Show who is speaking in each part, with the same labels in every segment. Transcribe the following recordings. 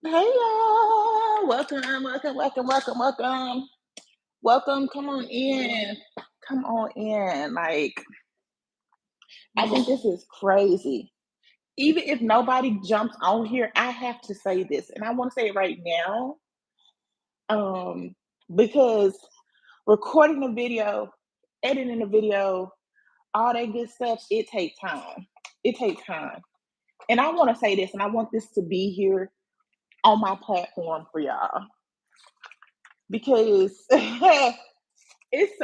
Speaker 1: Hey y'all, welcome. Come on in, come on in. Like, I think this is crazy. Even if nobody jumps on here, I have to say this, and I want to say it right now, um, because recording the video, editing the video, all that good stuff, it takes time. It takes time, and I want to say this, and I want this to be here on my platform for y'all because it's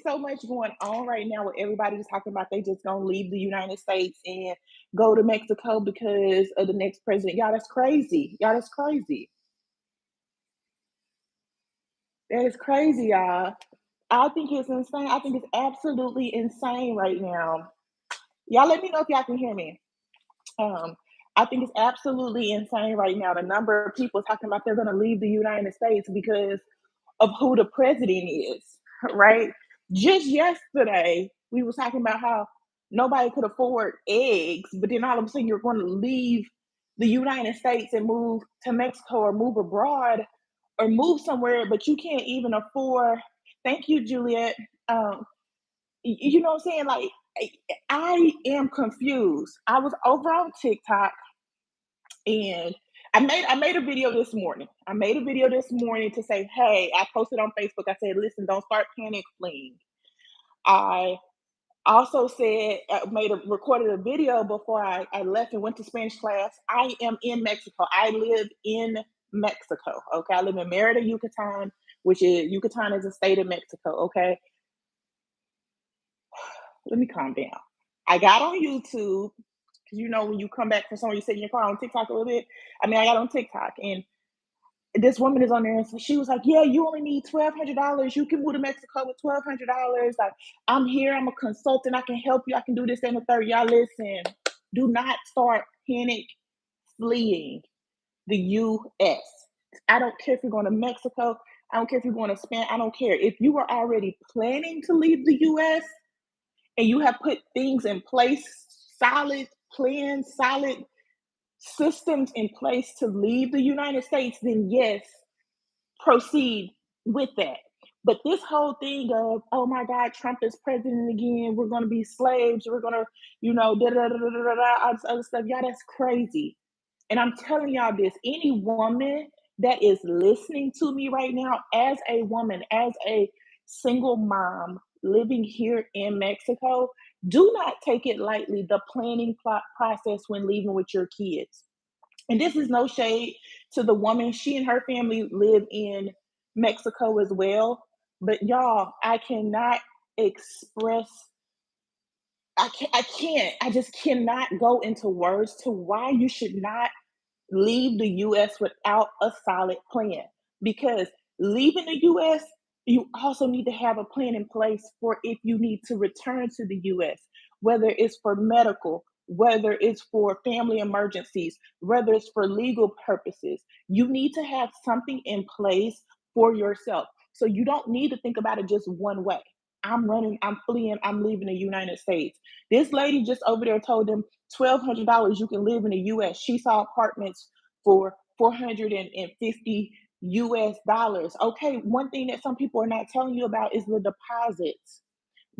Speaker 1: so much going on right now with everybody just talking about they just gonna leave the United States and go to Mexico because of the next president. Y'all, that's crazy. Y'all, that's crazy. That is crazy, y'all. I think it's insane. I think it's absolutely insane right now. Y'all, let me know if y'all can hear me. Um, I think it's absolutely insane right now. The number of people talking about they're gonna leave the United States because of who the president is, right? Just yesterday, we was talking about how nobody could afford eggs, but then all of a sudden you're going to leave the United States and move to Mexico or move abroad or move somewhere, but you can't even afford. Thank you, Juliet. Um, you know what I'm saying? Like, I am confused. I was over on TikTok and I made a video this morning. I made a video this morning to say, hey, I posted on Facebook. I said, listen, don't start panic fleeing. I also said, recorded a video before I left and went to Spanish class. I am in Mexico. I live in Mexico. Okay, I live in Merida, Yucatan, which is Yucatan is a state of Mexico. Okay, let me calm down. I got on YouTube because when you come back from somewhere, you sit in your car on TikTok a little bit. I got on TikTok and this woman is on there and so she was like, yeah, you only need $1,200. You can move to Mexico with $1,200. Like, I'm here, I'm a consultant, I can help you, I can do this and the third. Y'all, listen, do not start panic fleeing the US. I don't care if you're going to Mexico, I don't care if you're going to Spain, I don't care. If you are already planning to leave the US and you have put things in place, solid plans, solid systems in place to leave the United States, then yes, proceed with that. But this whole thing of, oh my God, Trump is president again, we're going to be slaves, we're going to, da da da da da da, all this other stuff. Y'all, that's crazy. And I'm telling y'all this, any woman that is listening to me right now, as a woman, as a single mom living here in Mexico, do not take it lightly, the planning process when leaving with your kids. And this is no shade to the woman. She and her family live in Mexico as well. But y'all, I cannot express, I just cannot go into words to why you should not leave the US without a solid plan. Because leaving the US, you also need to have a plan in place for if you need to return to the US, whether it's for medical, whether it's for family emergencies, whether it's for legal purposes. You need to have something in place for yourself. So you don't need to think about it just one way. I'm running, I'm fleeing, I'm leaving the United States. This lady just over there told them $1,200 you can live in the US. She saw apartments for 450 US dollars. Okay, one thing that some people are not telling you about is the deposits.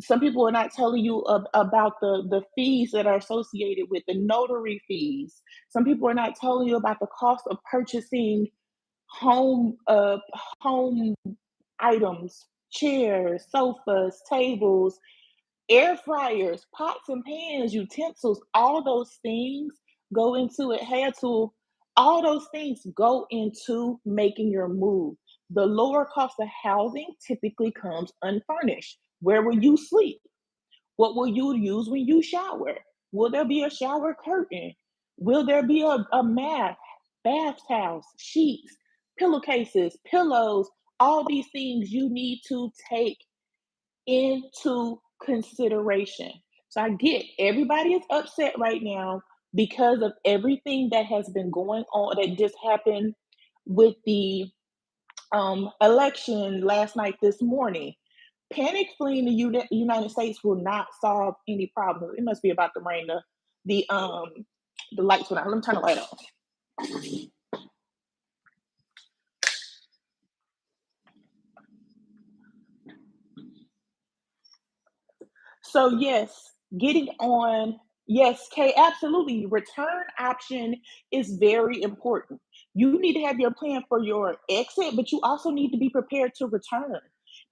Speaker 1: Some people are not telling you about the fees that are associated with the notary fees. Some people are not telling you about the cost of purchasing home home items, chairs, sofas, tables, air fryers, pots and pans, utensils, all those things go into it. Hair tool, all those things go into making your move. The lower cost of housing typically comes unfurnished. Where will you sleep? What will you use when you shower? Will there be a shower curtain? Will there be a mat, bath towels, sheets, pillowcases, pillows? All these things you need to take into consideration. So I get everybody is upset right now because of everything that has been going on that just happened with the election last night, this morning. Panic fleeing the United States will not solve any problem. It must be about to rain. The lights went out. Let me turn the light on. So yes, getting on, yes, Kay, absolutely. Return option is very important. You need to have your plan for your exit, but you also need to be prepared to return.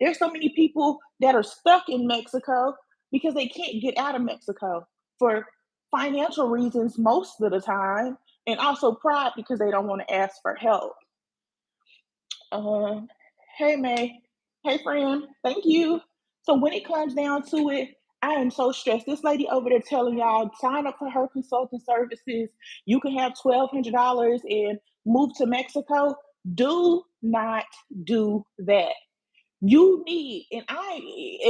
Speaker 1: There's so many people that are stuck in Mexico because they can't get out of Mexico for financial reasons most of the time, and also pride because they don't want to ask for help. Uh, hey May. Hey friend. Thank you. So when it comes down to it, I am so stressed. This lady over there telling y'all sign up for her consulting services. You can have $1,200 and move to Mexico. Do not do that. You need, and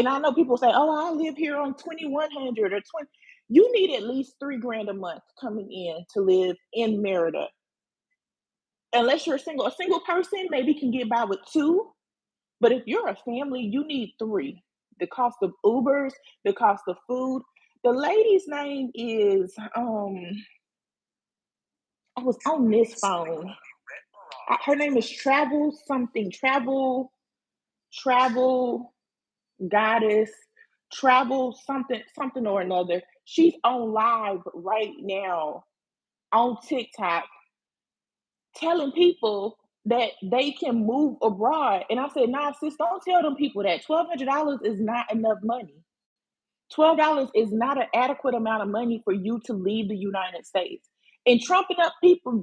Speaker 1: I know people say, "Oh, I live here on 2,100 or 20." You need at least 3 grand a month coming in to live in Merida. Unless you're a single person maybe can get by with two, but if you're a family, you need three. The cost of Ubers, the cost of food. The lady's name is I was on this phone. Her name is Travel something, Travel Goddess, Travel something or another. She's on live right now on TikTok telling people that they can move abroad. And I said, nah, sis, don't tell them people that. $1,200 is not enough money. $12 is not an adequate amount of money for you to leave the United States. And trumping up people,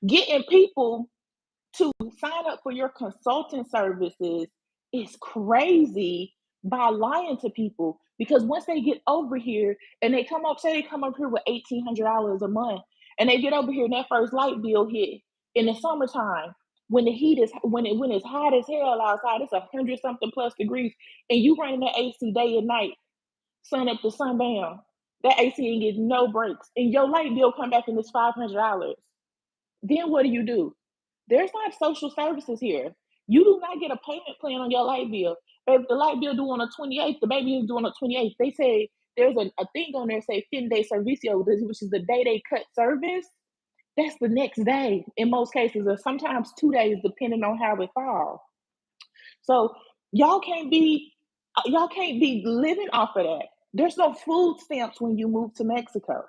Speaker 1: getting people to sign up for your consulting services is crazy by lying to people, because once they get over here and they come up, say they come up here with $1,800 a month, and they get over here and that first light bill hit in the summertime when the heat is when it's hot as hell outside, it's 100 something plus degrees, and you running that AC day and night, sun up to sundown. That AC ain't getting no breaks, and your light bill come back and it's $500. Then what do? There's not social services here. You do not get a payment plan on your light bill. If the light bill due on the 28th, the baby is due on the 28th. They say there's a thing on there say 10-day servicio, which is the day they cut service. That's the next day in most cases, or sometimes 2 days, depending on how it falls. So y'all can't be y'all can't be living off of that. There's no food stamps when you move to Mexico.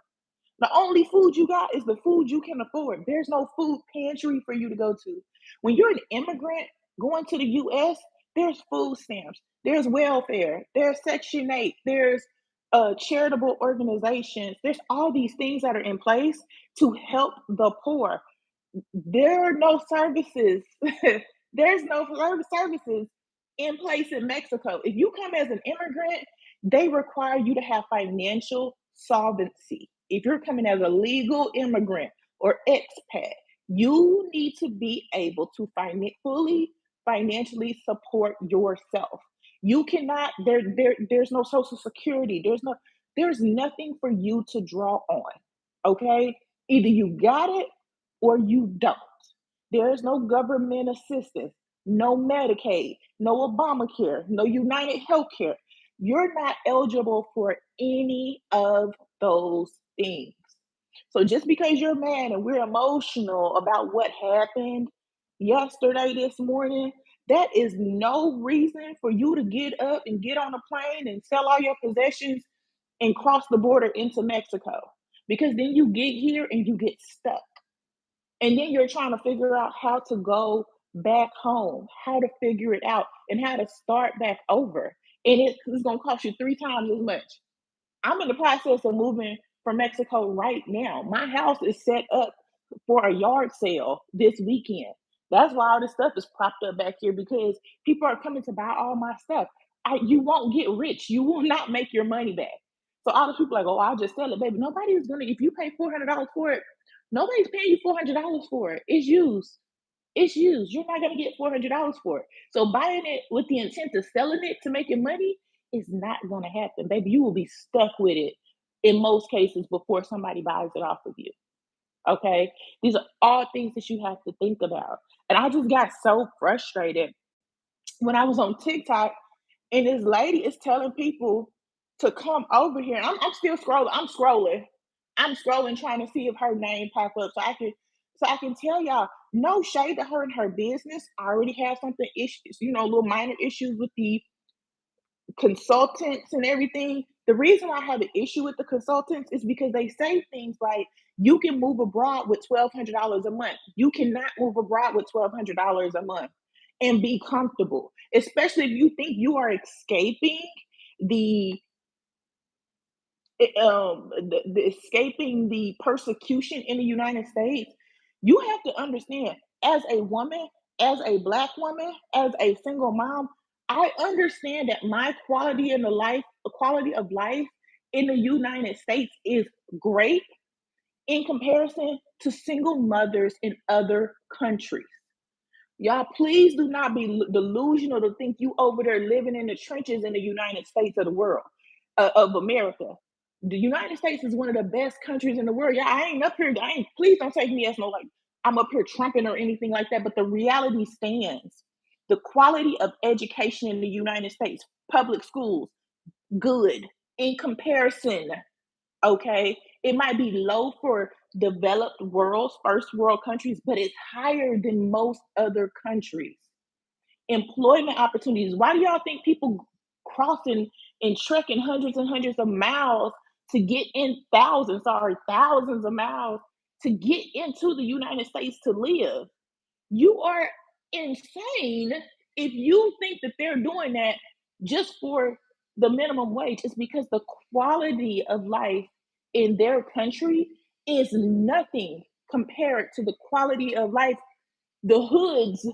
Speaker 1: The only food you got is the food you can afford. There's no food pantry for you to go to. When you're an immigrant going to the US, there's food stamps, there's welfare, there's Section 8, there's charitable organizations. There's all these things that are in place to help the poor. There are no services. There's no services in place in Mexico. If you come as an immigrant, they require you to have financial solvency. If you're coming as a legal immigrant or expat, you need to be able to fully financially support yourself. You cannot, there's no social security. There's nothing for you to draw on. Okay? Either you got it or you don't. There is no government assistance, no Medicaid, no Obamacare, no United Healthcare. You're not eligible for any of those things. So just because you're mad and we're emotional about what happened yesterday, this morning, that is no reason for you to get up and get on a plane and sell all your possessions and cross the border into Mexico. Because then you get here and you get stuck. And then you're trying to figure out how to go back home, how to figure it out, and how to start back over. And it's going to cost you 3 times as much. I'm in the process of moving from Mexico right now. My house is set up for a yard sale this weekend. That's why all this stuff is propped up back here, because people are coming to buy all my stuff. You won't get rich. You will not make your money back. So all the people like, oh, I'll just sell it, baby. Nobody's gonna. If you pay $400 for it, nobody's paying you $400 for it. It's used. It's used. You're not gonna get $400 for it. So buying it with the intent of selling it to making money is not gonna happen, baby. You will be stuck with it in most cases before somebody buys it off of you. Okay, these are all things that you have to think about. And I just got so frustrated when I was on TikTok and this lady is telling people to come over here. I'm still scrolling. I'm scrolling trying to see if her name pop up so I can tell y'all, no shade to her and her business. I already have something issues, little minor issues with the consultants and everything. The reason why I have an issue with the consultants is because they say things like, you can move abroad with $1,200 a month. You cannot move abroad with $1,200 a month and be comfortable, especially if you think you are escaping the escaping the persecution in the United States. You have to understand, as a woman, as a black woman, as a single mom, I understand that my quality of life in the United States is great in comparison to single mothers in other countries. Y'all, please do not be delusional to think you over there living in the trenches in the United States of the world, of America. The United States is one of the best countries in the world. Yeah, I ain't up here. I ain't. Please don't take me as no like I'm up here trumping or anything like that. But the reality stands. The quality of education in the United States, public schools, good in comparison. Okay, it might be low for developed worlds, first world countries, but it's higher than most other countries. Employment opportunities. Why do y'all think people crossing and trekking hundreds and hundreds of miles to get in thousands of miles to get into the United States to live? You are insane if you think that they're doing that just for the minimum wage. It's because the quality of life in their country is nothing compared to the quality of life the hoods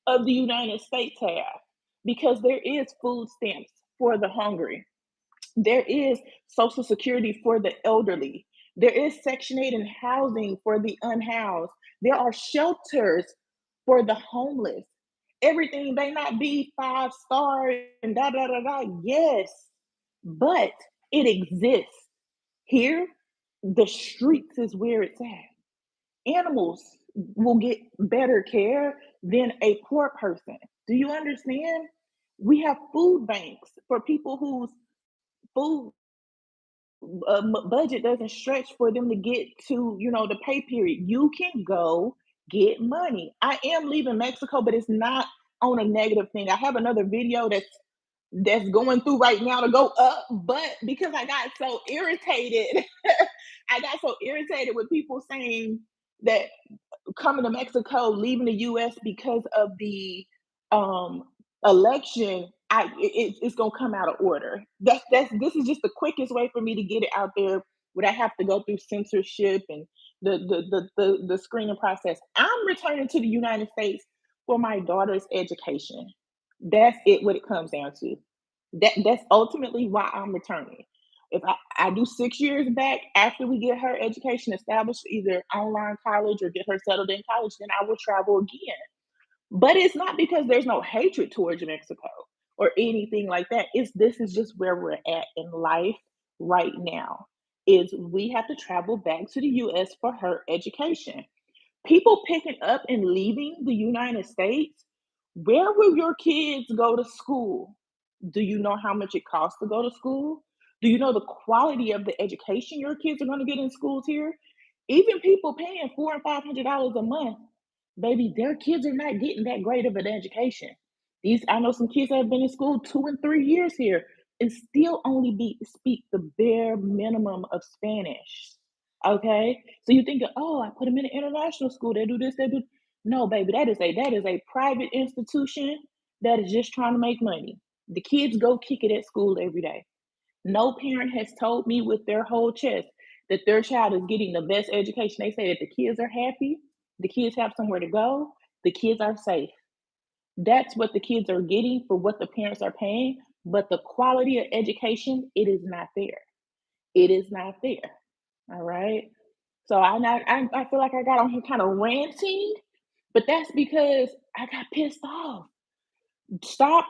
Speaker 1: of the United States have. Because there is food stamps for the hungry, there is Social Security for the elderly. There is Section 8 and housing for the unhoused. There are shelters for the homeless. Everything may not be 5 star and da da da da. Yes, but it exists. Here, the streets is where it's at. Animals will get better care than a poor person. Do you understand? We have food banks for people whose food budget doesn't stretch for them to get to, the pay period. You can go get money. I am leaving Mexico, but it's not on a negative thing. I have another video that's going through right now to go up, but because I got so irritated, I got so irritated with people saying that coming to Mexico, leaving the US because of the um election, it's gonna come out of order. This is just the quickest way for me to get it out there without have to go through censorship and the screening process. I'm returning to the United States for my daughter's education. That's it what it comes down to. That's ultimately why I'm returning. If I do 6 years back after we get her education established, either online college or get her settled in college, then I will travel again. But it's not because there's no hatred towards Mexico or anything like that. It's this is just where we're at in life right now. Is we have to travel back to the US for her education. People picking up and leaving the United States, where will your kids go to school? Do you know how much it costs to go to school? Do you know the quality of the education your kids are going to get in schools here? Even people paying $400 and $500 a month, baby, their kids are not getting that great of an education. These I know some kids that have been in school 2 and 3 years here and still only speak the bare minimum of Spanish. Okay, so you think, oh, I put them in an international school. They do this, they do. No, baby, that is a private institution that is just trying to make money. The kids go kick it at school every day. No parent has told me with their whole chest that their child is getting the best education. They say that the kids are happy, the kids have somewhere to go, the kids are safe. That's what the kids are getting for what the parents are paying. But the quality of education, it is not there. It is not there. All right. So I feel like I got on here kind of ranting, but that's because I got pissed off. Stop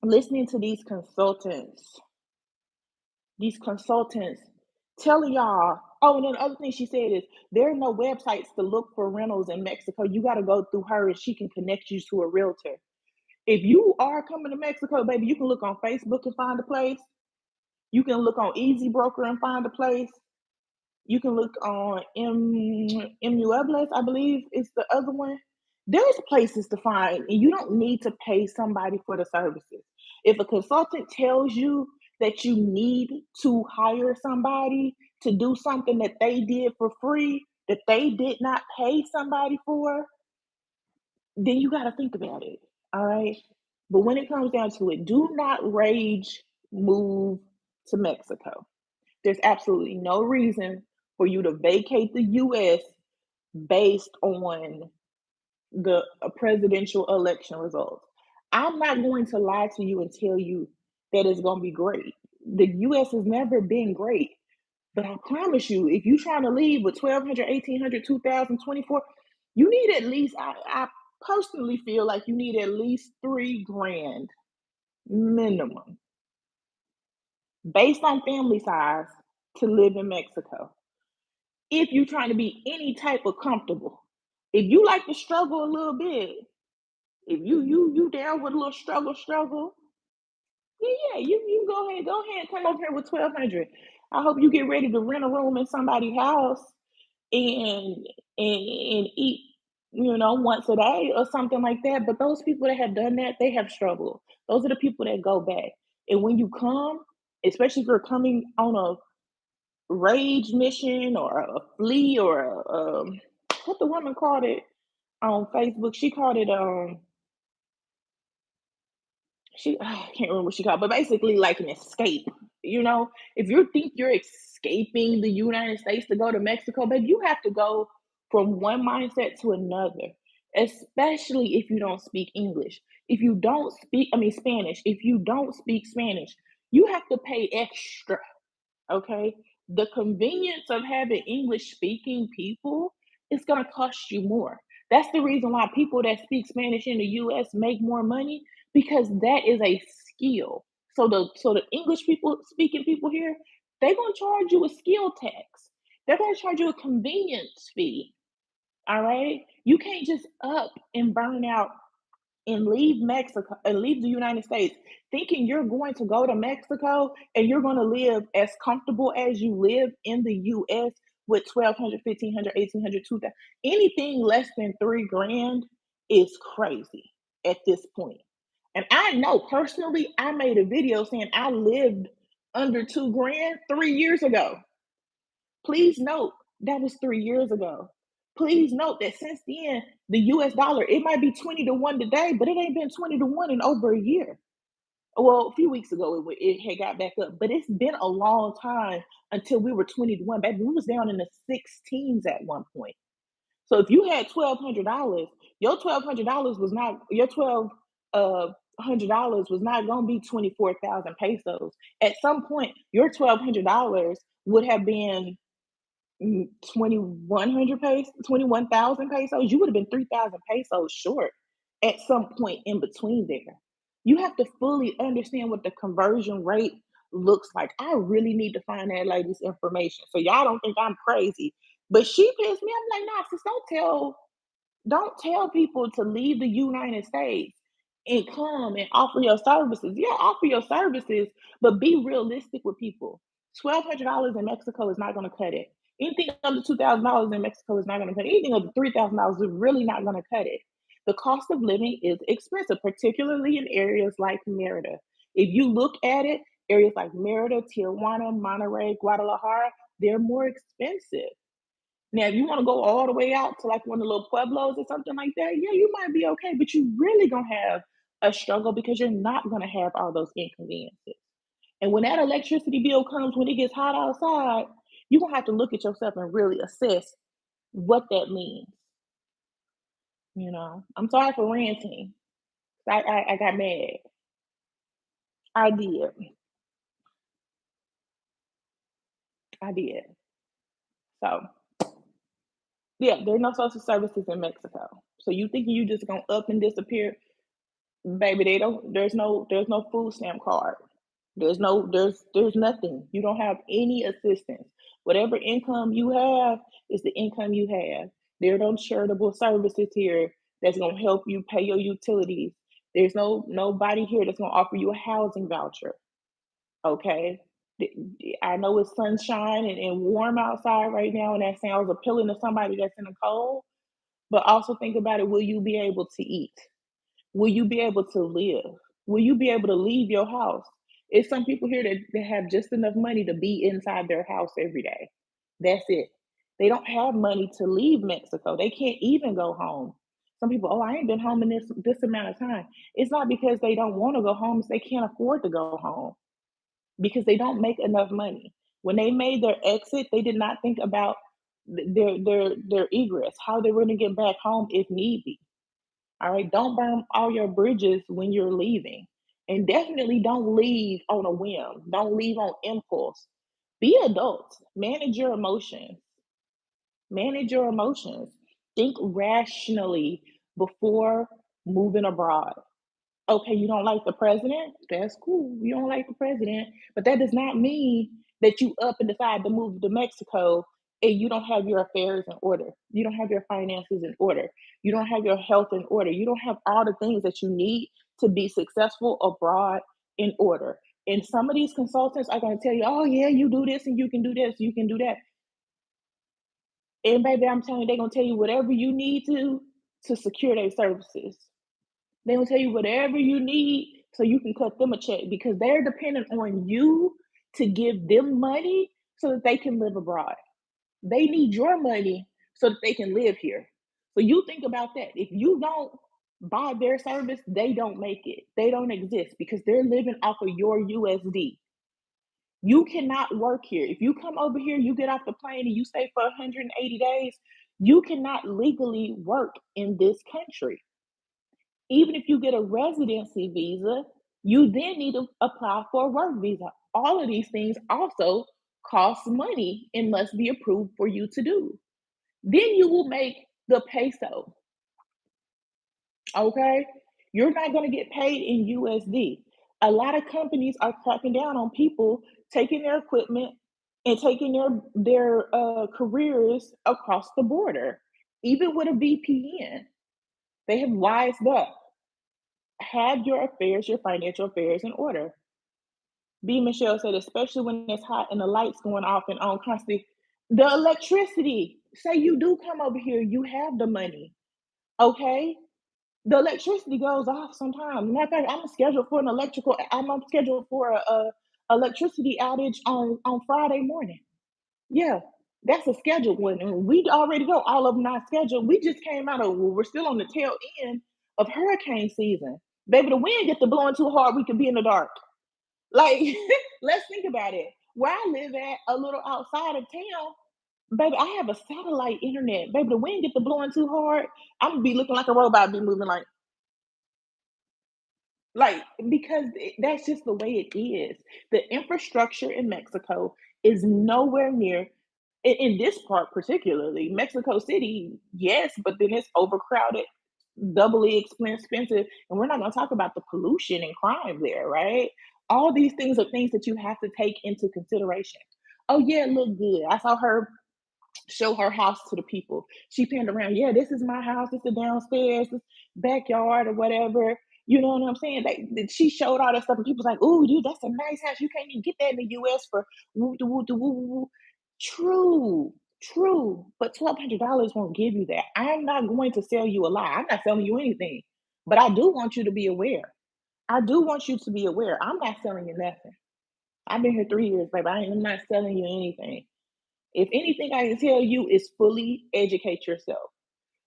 Speaker 1: listening to these consultants telling y'all. Oh, and then the other thing she said is there are no websites to look for rentals in Mexico. You got to go through her and she can connect you to a realtor. If you are coming to Mexico, baby, you can look on Facebook and find a place. You can look on Easy Broker and find a place. You can look on Muebles, I believe is the other one. There's places to find, and you don't need to pay somebody for the services. If a consultant tells you that you need to hire somebody to do something that they did for free, that they did not pay somebody for, then you got to think about it. All right. But when it comes down to it, do not rage move to Mexico. There's absolutely no reason for you to vacate the US based on the presidential election results. I'm not going to lie to you and tell you that it's going to be great. The US has never been great. But I promise you, if you're trying to leave with 1,200, 1,800, 2,024, you need at least, I personally feel like you need at least 3 grand minimum based on family size to live in Mexico. If you're trying to be any type of comfortable, if you like to struggle a little bit, if you down with a little struggle, yeah, you go ahead and come over here with 1,200. I hope you get ready to rent a room in somebody's house and and eat, once a day or something like that. But those people that have done that, they have struggled. Those are the people that go back. And when you come, especially if you're coming on a rage mission or a flee or what the woman called it on Facebook, she called it I can't remember what she called, but basically like an escape. If you think you're escaping the United States to go to Mexico, but you have to go from one mindset to another, especially if you don't speak English. If you don't speak, I mean, Spanish, if you don't speak Spanish, you have to pay extra. Okay. The convenience of having English speaking people is going to cost you more. That's the reason why people that speak Spanish in the US make more money because that is a skill. So the English people speaking people here, they're going to charge you a skill tax. They're going to charge you a convenience fee. All right? You can't just up and burn out and leave Mexico and leave the United States thinking you're going to go to Mexico and you're going to live as comfortable as you live in the US with 1,200, 1,500, 1,800, 2,000. Anything less than 3 grand is crazy at this point. And I know personally, I made a video saying I lived under 2 grand 3 years ago. Please note that was 3 years ago. Please note that since then, the US dollar, it might be 20 to 1 today, but it ain't been 20 to 1 in over a year. Well, a few weeks ago, it had got back up, but it's been a long time until we were 20 to 1. Baby, we was down in the 16s at one point. So if you had $1,200, your $1,200 was not, your 1,200 was not going to be 24,000 pesos. At some point, your $1,200 would have been 2,100 pesos, 21,000 pesos, you would have been 3,000 pesos short at some point in between there. You have to fully understand what the conversion rate looks like. I really need to find that lady's information. So y'all don't think I'm crazy. But she pissed me. I'm like, nah, sis, don't tell people to leave the United States and come and offer your services. Yeah, offer your services, but be realistic with people. $1,200 in Mexico is not going to cut it. Anything under $2,000 in Mexico is not going to cut it. Anything under $3,000 is really not going to cut it. The cost of living is expensive, particularly in areas like Merida. If you look at it, areas like Merida, Tijuana, Monterrey, Guadalajara, they're more expensive. Now, if you want to go all the way out to like one of the little pueblos or something like that, yeah, you might be okay, but you really gonna have a struggle because you're not gonna have all those inconveniences. And when that electricity bill comes, when it gets hot outside, you're gonna have to look at yourself and really assess what that means. I'm sorry for ranting. I got mad. I did. I did. So yeah, there are no social services in Mexico. So you thinking you just gonna up and disappear? Baby, they don't there's no food stamp card. There's nothing. You don't have any assistance. Whatever income you have is the income you have. There are no charitable services here that's gonna help you pay your utilities. There's nobody here that's gonna offer you a housing voucher. Okay. I know it's sunshine and warm outside right now, and that sounds appealing to somebody that's in the cold. But also think about it, will you be able to eat? Will you be able to live? Will you be able to leave your house? It's some people here that have just enough money to be inside their house every day. That's it. They don't have money to leave Mexico. They can't even go home. Some people, oh, I ain't been home in this amount of time. It's not because they don't want to go home, it's they can't afford to go home because they don't make enough money. When they made their exit, they did not think about their egress, how they were going to get back home if need be. All right, don't burn all your bridges when you're leaving. And definitely don't leave on a whim. Don't leave on impulse. Be adults. Manage your emotions. Manage your emotions. Think rationally before moving abroad. Okay, you don't like the president? That's cool. You don't like the president, but that does not mean that you up and decide to move to Mexico and you don't have your affairs in order. You don't have your finances in order. You don't have your health in order. You don't have all the things that you need to be successful abroad in order. And some of these consultants are going to tell you, oh, yeah, you do this and you can do this, you can do that. And baby, I'm telling you, they're going to tell you whatever you need to secure their services. They will tell you whatever you need so you can cut them a check because they're dependent on you to give them money so that they can live abroad. They need your money so that they can live here. So you think about that. If you don't buy their service, they don't make it. They don't exist because they're living off of your USD. You cannot work here. If you come over here, you get off the plane and you stay for 180 days, you cannot legally work in this country. Even if you get a residency visa, you then need to apply for a work visa. All of these things also cost money and must be approved for you to do. Then you will make the peso, okay? You're not going to get paid in USD. A lot of companies are cracking down on people taking their equipment and taking their careers across the border, even with a VPN. They have wised up. Have your affairs, your financial affairs in order. B. Michelle said, especially when it's hot and the lights going off and on constantly. The electricity, say you do come over here, you have the money, okay? The electricity goes off sometimes. Matter of fact, I'm scheduled for a electricity outage on Friday morning. Yeah, that's a scheduled one. And we already go all of them not scheduled. We just came out of, well, we're still on the tail end of hurricane season. Baby, the wind gets to blowing too hard, we could be in the dark. Like, let's think about it. Where I live at, a little outside of town, baby, I have a satellite internet. Baby, the wind get to blowing too hard, I'm gonna be looking like a robot, be moving like because that's just the way it is. The infrastructure in Mexico is nowhere near in this part particularly. Mexico City, yes, but then it's overcrowded, doubly expensive, and we're not going to talk about the pollution and crime there, right? All these things are things that you have to take into consideration. Oh yeah, it looked good. I saw her show her house to the people. She panned around, yeah, this is my house, this is downstairs, this backyard or whatever. You know what I'm saying? She showed all that stuff, and people's like, "Ooh, dude, that's a nice house. You can't even get that in the U.S. for woo, woo, woo, woo, woo." True, true, but $1,200 won't give you that. I'm not going to sell you a lie. I'm not selling you anything, but I do want you to be aware. I do want you to be aware. I'm not selling you nothing. I've been here 3 years, baby. I'm not selling you anything. If anything I can tell you is fully educate yourself.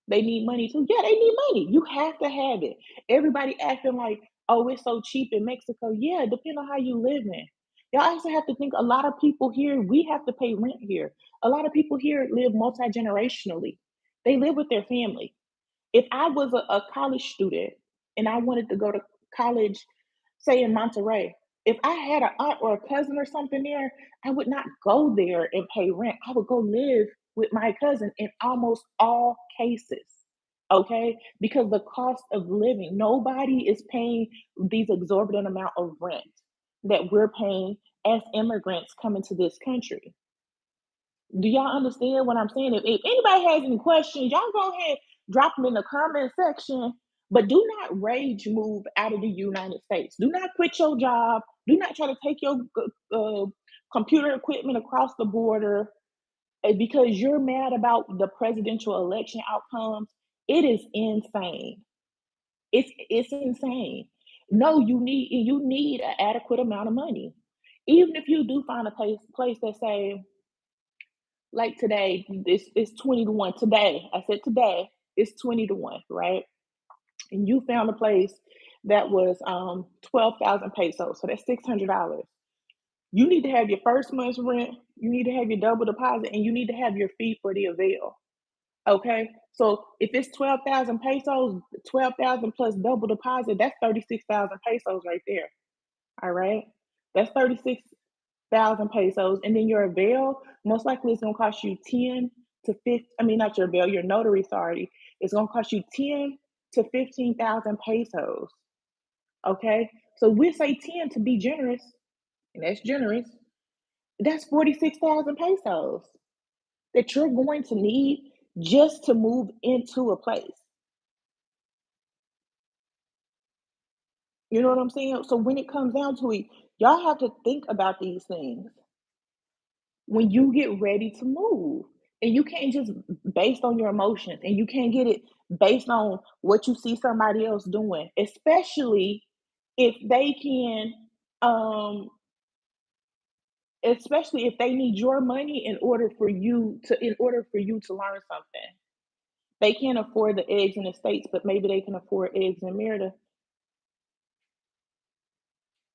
Speaker 1: They need money too. Yeah, they need money. You have to have it. Everybody acting like, oh, it's so cheap in Mexico. Yeah, depending on how you live in. Y'all also have to think a lot of people here, we have to pay rent here. A lot of people here live multi-generationally. They live with their family. If I was a college student and I wanted to go to college, say in Monterey, if I had an aunt or a cousin or something there, I would not go there and pay rent. I would go live with my cousin in almost all cases. Okay, because the cost of living, nobody is paying these exorbitant amount of rent that we're paying as immigrants coming to this country. Do y'all understand what I'm saying? If anybody has any questions, y'all go ahead, drop them in the comment section. But do not rage move out of the United States. Do not quit your job. Do not try to take your uh, computer equipment across the border because you're mad about the presidential election outcomes. It is insane. It's insane. No, you need an adequate amount of money. Even if you do find a place that say, like today, it's 20 to 1. Today, I said today, it's 20 to 1, right? And you found a place that was 12,000 pesos, so that's $600. You need to have your first month's rent, you need to have your double deposit, and you need to have your fee for the avail. Okay. So if it's 12,000 pesos, 12,000 plus double deposit, that's 36,000 pesos right there. All right. That's 36,000 pesos. And then your avail, most likely it's going to cost you 10 to 50. I mean, not your avail, your notary, sorry. It's going to cost you 10 to 15,000 pesos. Okay. So we say 10 to be generous, and that's generous. That's 46,000 pesos that you're going to need just to move into a place. You know what I'm saying? So when it comes down to it, y'all have to think about these things when you get ready to move. And you can't just based on your emotions, and you can't get it based on what you see somebody else doing, if they can um especially if they need your money in order for you to learn something. They can't afford the eggs in the States, but maybe they can afford eggs in Merida.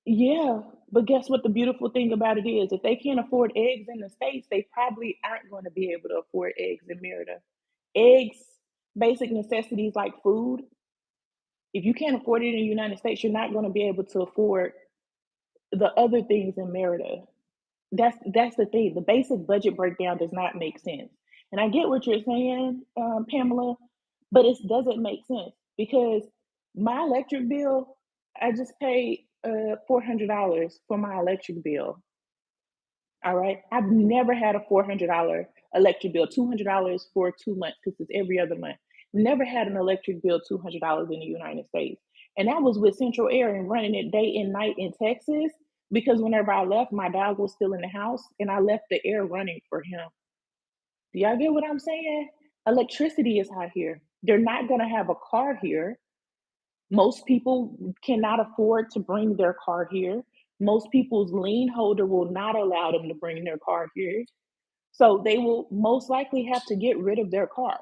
Speaker 1: Yeah, but guess what the beautiful thing about it is? If they can't afford eggs in the States, they probably aren't gonna be able to afford eggs in Merida. Eggs, basic necessities like food, if you can't afford it in the United States, you're not gonna be able to afford the other things in Merida. That's the thing. The basic budget breakdown does not make sense. And I get what you're saying, Pamela, but it doesn't make sense because my electric bill, I just paid $400 for my electric bill. All right. I've never had a $400 electric bill, $200 for 2 months because it's every other month. Never had an electric bill $200 in the United States. And that was with Central Air and running it day and night in Texas because whenever I left, my dog was still in the house and I left the air running for him. Do y'all get what I'm saying? Electricity is high here. They're not going to have a car here. Most people cannot afford to bring their car here. Most people's lien holder will not allow them to bring their car here. So they will most likely have to get rid of their car.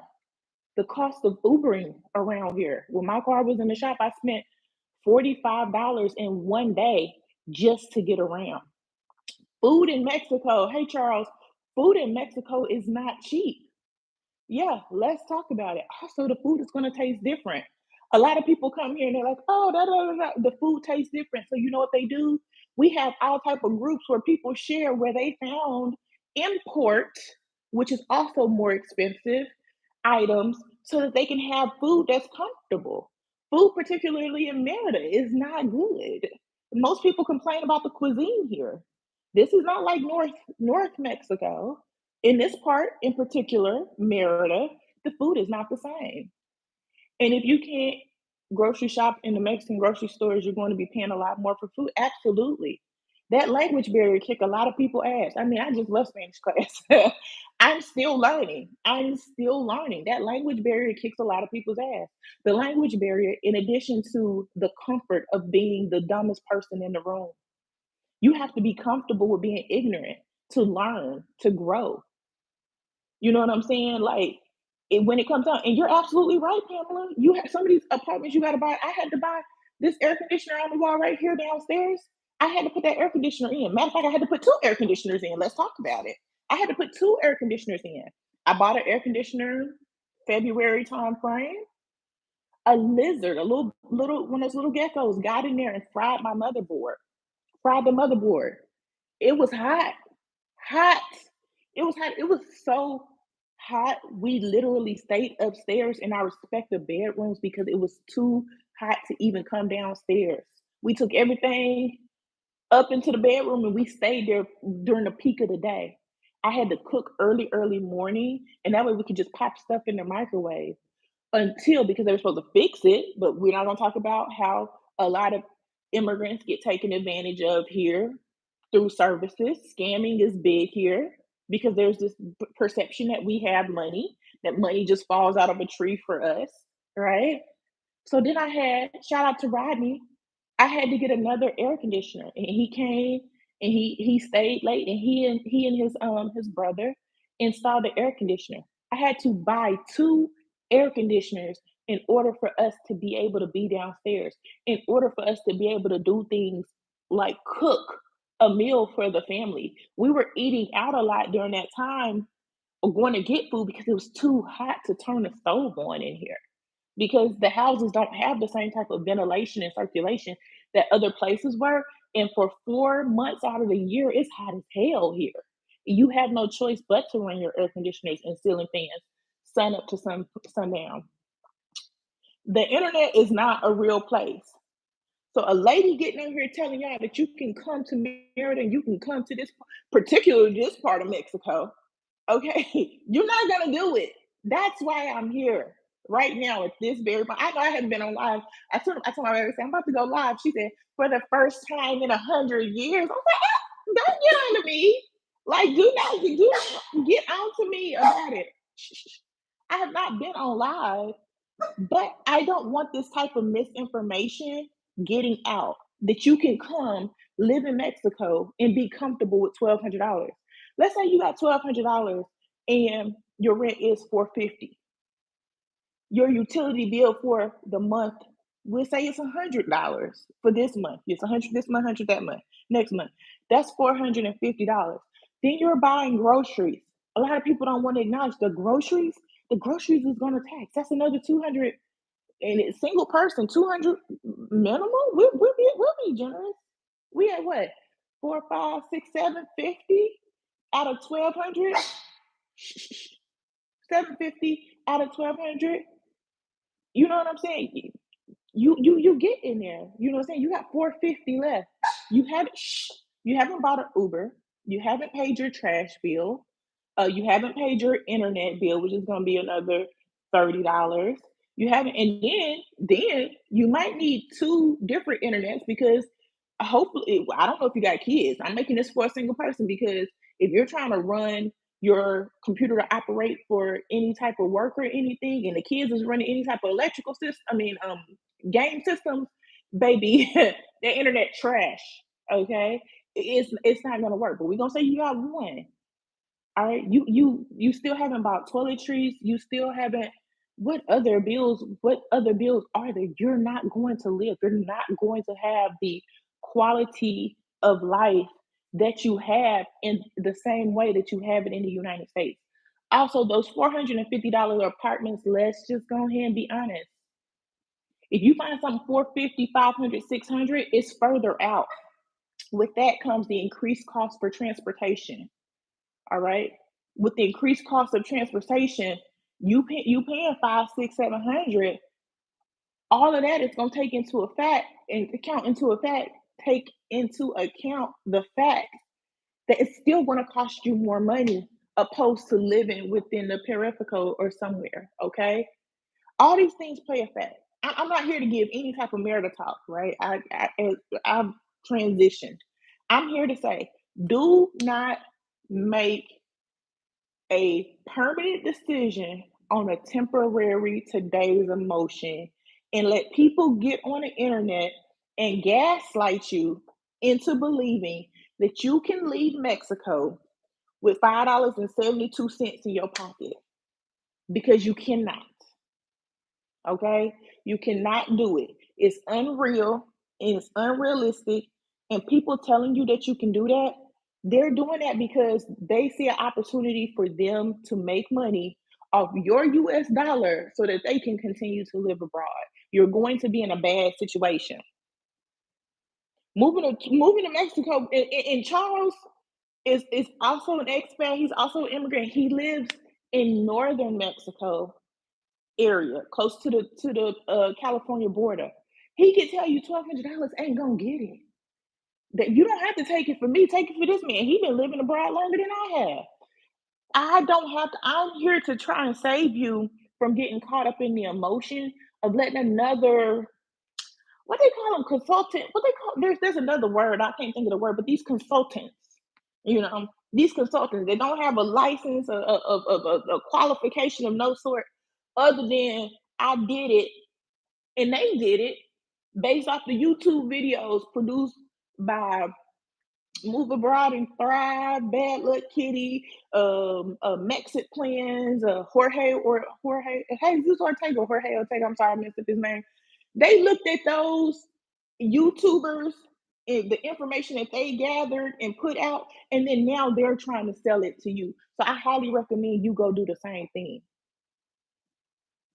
Speaker 1: The cost of Ubering around here. When my car was in the shop, I spent $45 in one day just to get around. Food in Mexico, hey Charles, food in Mexico is not cheap. Yeah, let's talk about it. Also, the food is gonna taste different. A lot of people come here and they're like, "Oh, da, da, da, da." The food tastes different." So you know what they do? We have all type of groups where people share where they found import, which is also more expensive items, so that they can have food that's comfortable. Food, particularly in Merida, is not good. Most people complain about the cuisine here. This is not like North Mexico. In this part, in particular, Merida, the food is not the same. And if you can't grocery shop in the Mexican grocery stores, you're going to be paying a lot more for food. Absolutely. That language barrier kick a lot of people ass. I mean, I just love Spanish class. I'm still learning. I'm still learning. That language barrier kicks a lot of people's ass. The language barrier, in addition to the comfort of being the dumbest person in the room, you have to be comfortable with being ignorant to learn, to grow. You know what I'm saying? Like, when it comes out, and you're absolutely right, Pamela. You have some of these apartments you got to buy. I had to buy this air conditioner on the wall right here downstairs. I had to put that air conditioner in. Matter of fact, I had to put two air conditioners in. Let's talk about it. I had to put two air conditioners in. I bought an air conditioner February time frame. A lizard, a little one of those little geckos, got in there and fried my motherboard. Fried the motherboard. It was hot. Hot. It was hot. It was so hot. We literally stayed upstairs in our respective bedrooms because it was too hot to even come downstairs. We took everything up into the bedroom and we stayed there during the peak of the day. I had to cook early, early morning, and that way we could just pop stuff in the microwave until because they were supposed to fix it, but we're not gonna talk about how a lot of immigrants get taken advantage of here through services. Scamming is big here because there's this perception that we have money, that money just falls out of a tree for us, right? So then I had shout out to Rodney. I had to get another air conditioner, and he came and he stayed late, and he and his brother installed the air conditioner. I had to buy 2 air conditioners in order for us to be able to be downstairs, in order for us to be able to do things like cook a meal for the family. We were eating out a lot during that time, or going to get food because it was too hot to turn the stove on in here, because the houses don't have the same type of ventilation and circulation that other places were. And for 4 months out of the year, it's hot as hell here. You have no choice but to run your air conditioners and ceiling fans sun up to sundown. The internet is not a real place. So a lady getting in here telling y'all that you can come to Merida and you can come to this, particularly this part of Mexico, okay, you're not gonna do it. That's why I'm here right now at this very moment. I know I haven't been on live. I told my baby, I'm about to go live. She said, for the first time in 100 years. I was like, "Ah, don't get on to me. Like, do not get on to me about it. Shh. I have not been on live, but I don't want this type of misinformation getting out that you can come live in Mexico and be comfortable with $1,200. Let's say you got $1,200 and your rent is 450. Your utility bill for the month, we'll say it's $100 for this month. It's 100 this month, 100 that month. Next month, that's $450. Then you're buying groceries. A lot of people don't want to acknowledge the groceries. The groceries is going to tax. That's another 200, and it's single person, 200 minimum. We'll be generous. We at what? 4, 5, 6, 750 out of 1,200. 750 out of 1,200. You know what I'm saying? You get in there. You know what I'm saying? You got 450 left. You haven't bought an Uber. You haven't paid your trash bill. You haven't paid your internet bill, which is going to be another $30. You haven't, and then you might need two different internets because hopefully, well, I don't know if you got kids. I'm making this for a single person because if you're trying to run your computer to operate for any type of work or anything, and the kids is running any type of electrical system, game systems, baby, the internet trash. Okay, it's not gonna work. But we're gonna say you got one. All right, you still haven't bought toiletries. You still haven't. What other bills? What other bills are there? You're not going to live. You're not going to have the quality of life that you have in the same way that you have it in the United States. Also, those $450 apartments. Let's just go ahead and be honest. If you find something 450, 500, 600, it's further out. With that comes the increased cost for transportation. All right. With the increased cost of transportation, you paying 5, 6, 700. All of that is going to take into account the fact that it's still going to cost you more money opposed to living within the peripheral or somewhere. Okay. All these things play a fact. I'm not here to give any type of marital talk, right? I've transitioned. I'm here to say, do not make a permanent decision on a temporary today's emotion and let people get on the internet and gaslight you into believing that you can leave Mexico with $5.72 in your pocket, because you cannot. Okay? You cannot do it. It's unreal and it's unrealistic. And people telling you that you can do that, they're doing that because they see an opportunity for them to make money off your US dollar so that they can continue to live abroad. You're going to be in a bad situation. Moving to Mexico, and Charles is also an expat. He's also an immigrant. He lives in northern Mexico area, close to the California border. He can tell you $1,200 ain't gonna get it. That you don't have to take it for me, take it for this man. He been living abroad longer than I have. I don't have to. I'm here to try and save you from getting caught up in the emotion of letting another, what they call them, consultant. What they call, there's another word, I can't think of the word, but these consultants, these consultants, they don't have a license, a qualification of no sort, other than I did it and they did it. based off the YouTube videos produced by Move Abroad and Thrive, Bad Luck Kitty, Mexit Plans, Jorge Jesus Ortega, Jorge Ortega. I'm sorry, I messed up his name. They looked at those YouTubers and the information that they gathered and put out, and then now they're trying to sell it to you. So I highly recommend you go do the same thing.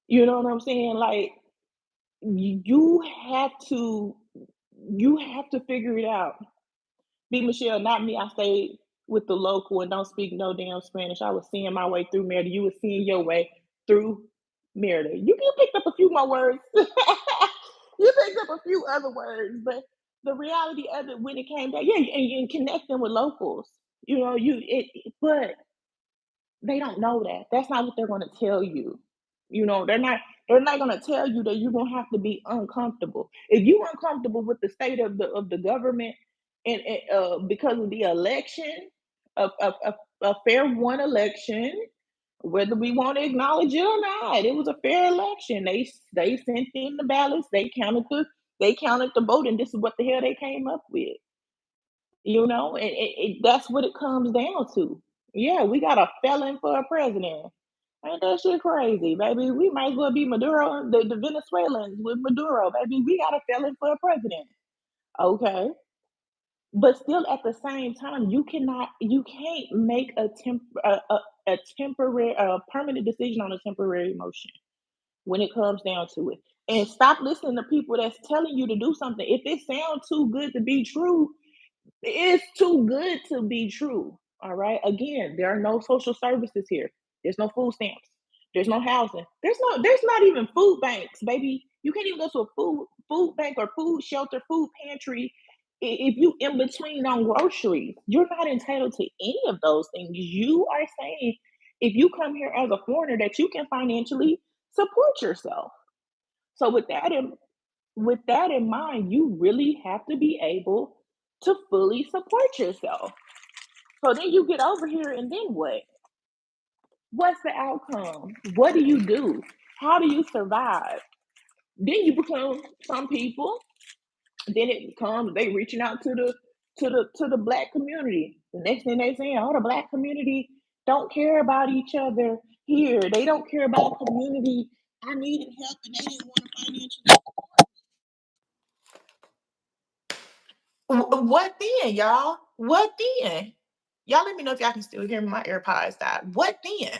Speaker 1: You know what I'm saying? Like you have to you have to figure it out. B. Michelle, not me. I stayed with the local and don't speak no damn Spanish. I was seeing my way through Merida. You were seeing your way through Merida. You picked up a few more words. You picked up a few other words, but the reality of it when it came down, yeah, and you connecting with locals. You know, but they don't know that. That's not what they're going to tell you. You know, they're not going to tell you that you're going to have to be uncomfortable. If you're uncomfortable with the state of the government and because of the election, a fair one election, whether we want to acknowledge it or not, it was a fair election. They sent in the ballots, they counted the vote, and this is what the hell they came up with. You know, and that's what it comes down to. Yeah, we got a felon for a president. Ain't that shit crazy, baby? We might as well be Maduro, the Venezuelans with Maduro, baby. We got a felon for a president. Okay. But still at the same time, you can't make a temporary permanent decision on a temporary motion when it comes down to it. And stop listening to people that's telling you to do something. If it sounds too good to be true, it's too good to be true. All right. Again, there are no social services here. There's no food stamps. There's no housing. There's not even food banks, baby. You can't even go to a food bank or food shelter, food pantry. If you in between on groceries, you're not entitled to any of those things. You are saying if you come here as a foreigner that you can financially support yourself. So with that in mind, you really have to be able to fully support yourself. So then you get over here, and then what? What's the outcome? What do you do? How do you survive? Then you become some people. Then it becomes they reaching out to the black community. The next thing they saying, oh, the black community don't care about each other here. They don't care about the community. I needed help, and they didn't want to financially.
Speaker 2: What then, y'all? What then? Y'all let me know if y'all can still hear me. My AirPods died. What then?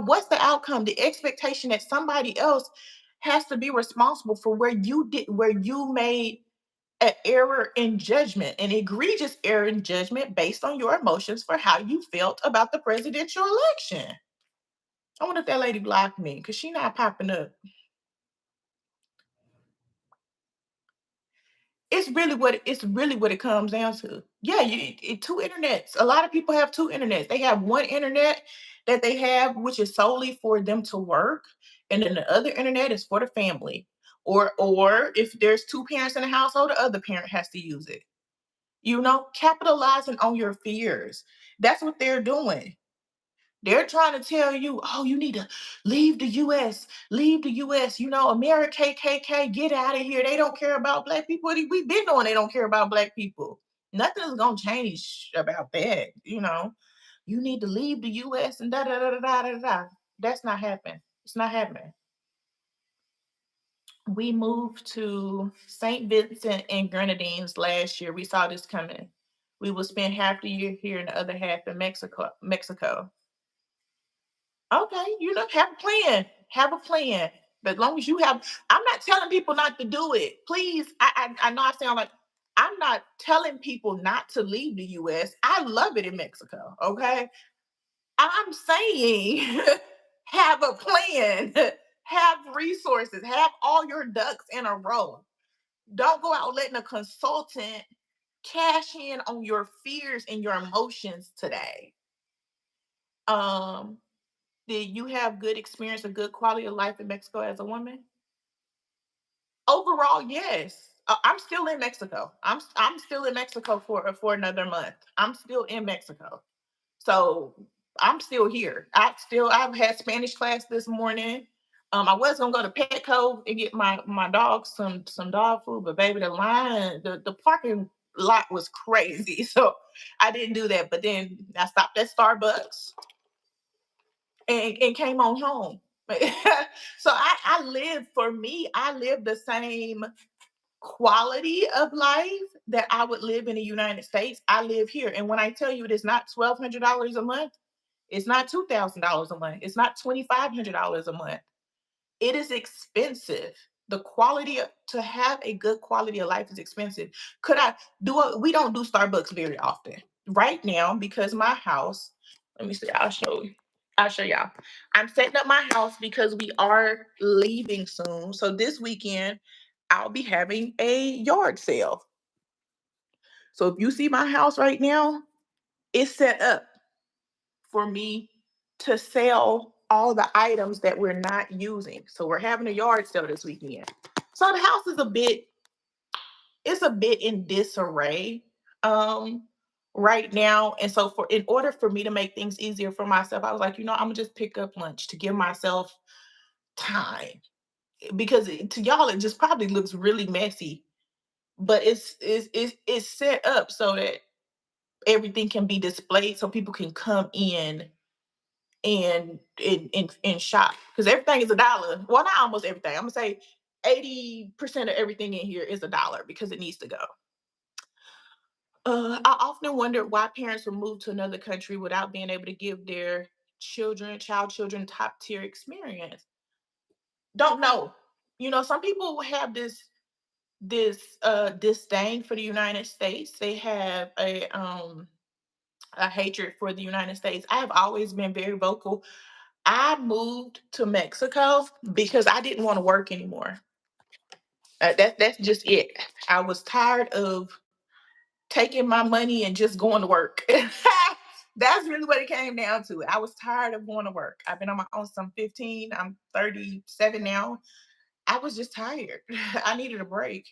Speaker 2: What's the outcome? The expectation that somebody else has to be responsible for where you made an error in judgment, an egregious error in judgment based on your emotions for how you felt about the presidential election. I wonder if that lady blocked me because she not popping up. It's really what it comes down to. Yeah, two internets. A lot of people have two internets. They have one internet that they have, which is solely for them to work, and then the other internet is for the family. Or if there's two parents in the household, the other parent has to use it. Capitalizing on your fears. That's what they're doing. They're trying to tell you, oh, you need to leave the US, leave the US. America KKK, get out of here. They don't care about black people. We've been knowing they don't care about black people. Nothing's going to change about that. You need to leave the US and da da da da da da da. That's not happening. It's not happening. We moved to St. Vincent and Grenadines last year. We saw this coming. We will spend half the year here and the other half in Mexico. Okay, have a plan. Have a plan. But as long as you have, I'm not telling people not to do it. Please, I know I sound like I'm not telling people not to leave the US. I love it in Mexico. Okay. I'm saying have a plan, have resources, have all your ducks in a row. Don't go out letting a consultant cash in on your fears and your emotions today. Um, did you have good experience, a good quality of life in Mexico as a woman? Overall, yes. I'm still in Mexico. I'm still in Mexico for another month. I'm still in Mexico. So I'm still here. I've had Spanish class this morning. I was gonna go to Petco and get my dog some dog food, but baby, the parking lot was crazy, so I didn't do that. But then I stopped at Starbucks and came on home. So I live for me. I live the same quality of life that I would live in the United States. I live here, and when I tell you it is not $1,200 a month, it's not $2,000 a month. It's not $2,500 a month. It is expensive. The quality to have a good quality of life is expensive. Could I do it? We don't do Starbucks very often right now because my house. Let me see. I'll show you. I'll show y'all. I'm setting up my house because we are leaving soon. So this weekend, I'll be having a yard sale. So if you see my house right now, it's set up for me to sell all the items that we're not using. So we're having a yard sale this weekend. So the house is it's a bit in disarray um right now. And so for in order for me to make things easier for myself, I was like, I'm gonna just pick up lunch to give myself time. Because to y'all it just probably looks really messy, but it's set up so that everything can be displayed so people can come in and shop because everything is a dollar. Well, not almost everything. I'm gonna say 80% of everything in here is a dollar because it needs to go. I often wonder why parents will move to another country without being able to give their child children top tier experience. Don't know. Some people have this disdain for the United States. They have a hatred for the United States. I have always been very vocal. I moved to Mexico because I didn't want to work anymore. That's just it. I was tired of taking my money and just going to work. That's really what it came down to. I was tired of going to work. I've been on my own since I'm 15. I'm 37 now. I was just tired. I needed a break.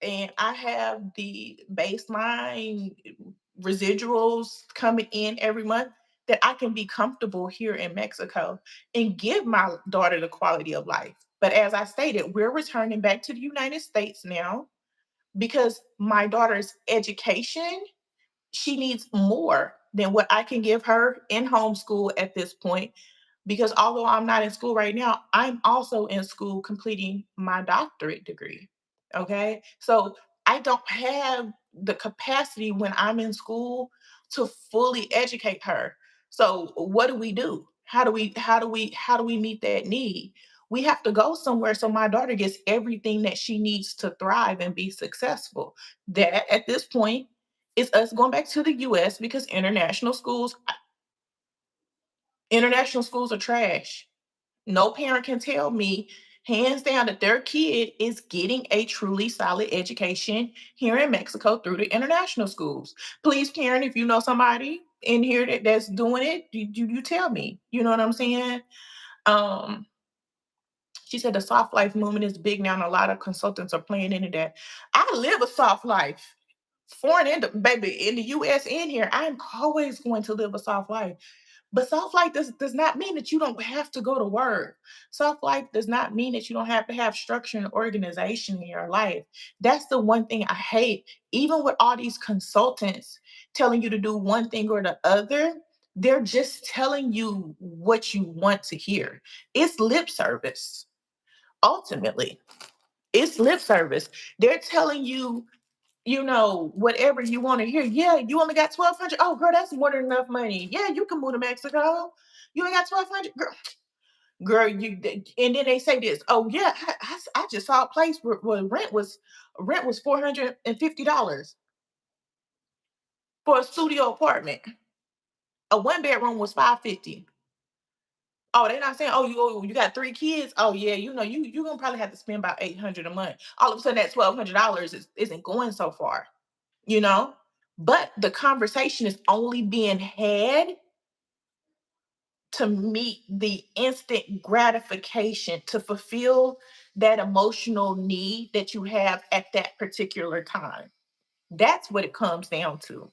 Speaker 2: And I have the baseline residuals coming in every month that I can be comfortable here in Mexico and give my daughter the quality of life. But as I stated, we're returning back to the United States now because my daughter's education, she needs more than what I can give her in homeschool at this point. Because although I'm not in school right now, I'm also in school completing my doctorate degree. Okay. So I don't have the capacity when I'm in school to fully educate her. So what do we do? How do we meet that need? We have to go somewhere so my daughter gets everything that she needs to thrive and be successful. That at this point is us going back to the US because international schools are trash. No parent can tell me hands down that their kid is getting a truly solid education here in Mexico through the international schools. Please, parent, if you know somebody in here that's doing it, you tell me. You know what I'm saying? Um, she said the soft life movement is big now, and a lot of consultants are playing into that. I live a soft life. Foreign and baby in the US and here, I'm always going to live a soft life. But soft life does not mean that you don't have to go to work. Soft life does not mean that you don't have to have structure and organization in your life. That's the one thing I hate. Even with all these consultants telling you to do one thing or the other, they're just telling you what you want to hear. It's lip service. Ultimately, it's lip service. They're telling you whatever you want to hear. Yeah, you only got 1,200. Oh, girl, that's more than enough money. Yeah, you can move to Mexico. You only got 1,200, girl. And then they say this. Oh yeah, I just saw a place where rent was $450 for a studio apartment. A one bedroom was 550. Oh, they're not saying, you got 3 kids. Oh yeah, you gonna probably have to spend about 800 a month. All of a sudden, that $1,200 isn't going so far. you know but the conversation is only being had to meet the instant gratification, to fulfill that emotional need that you have at that particular time. That's what it comes down to,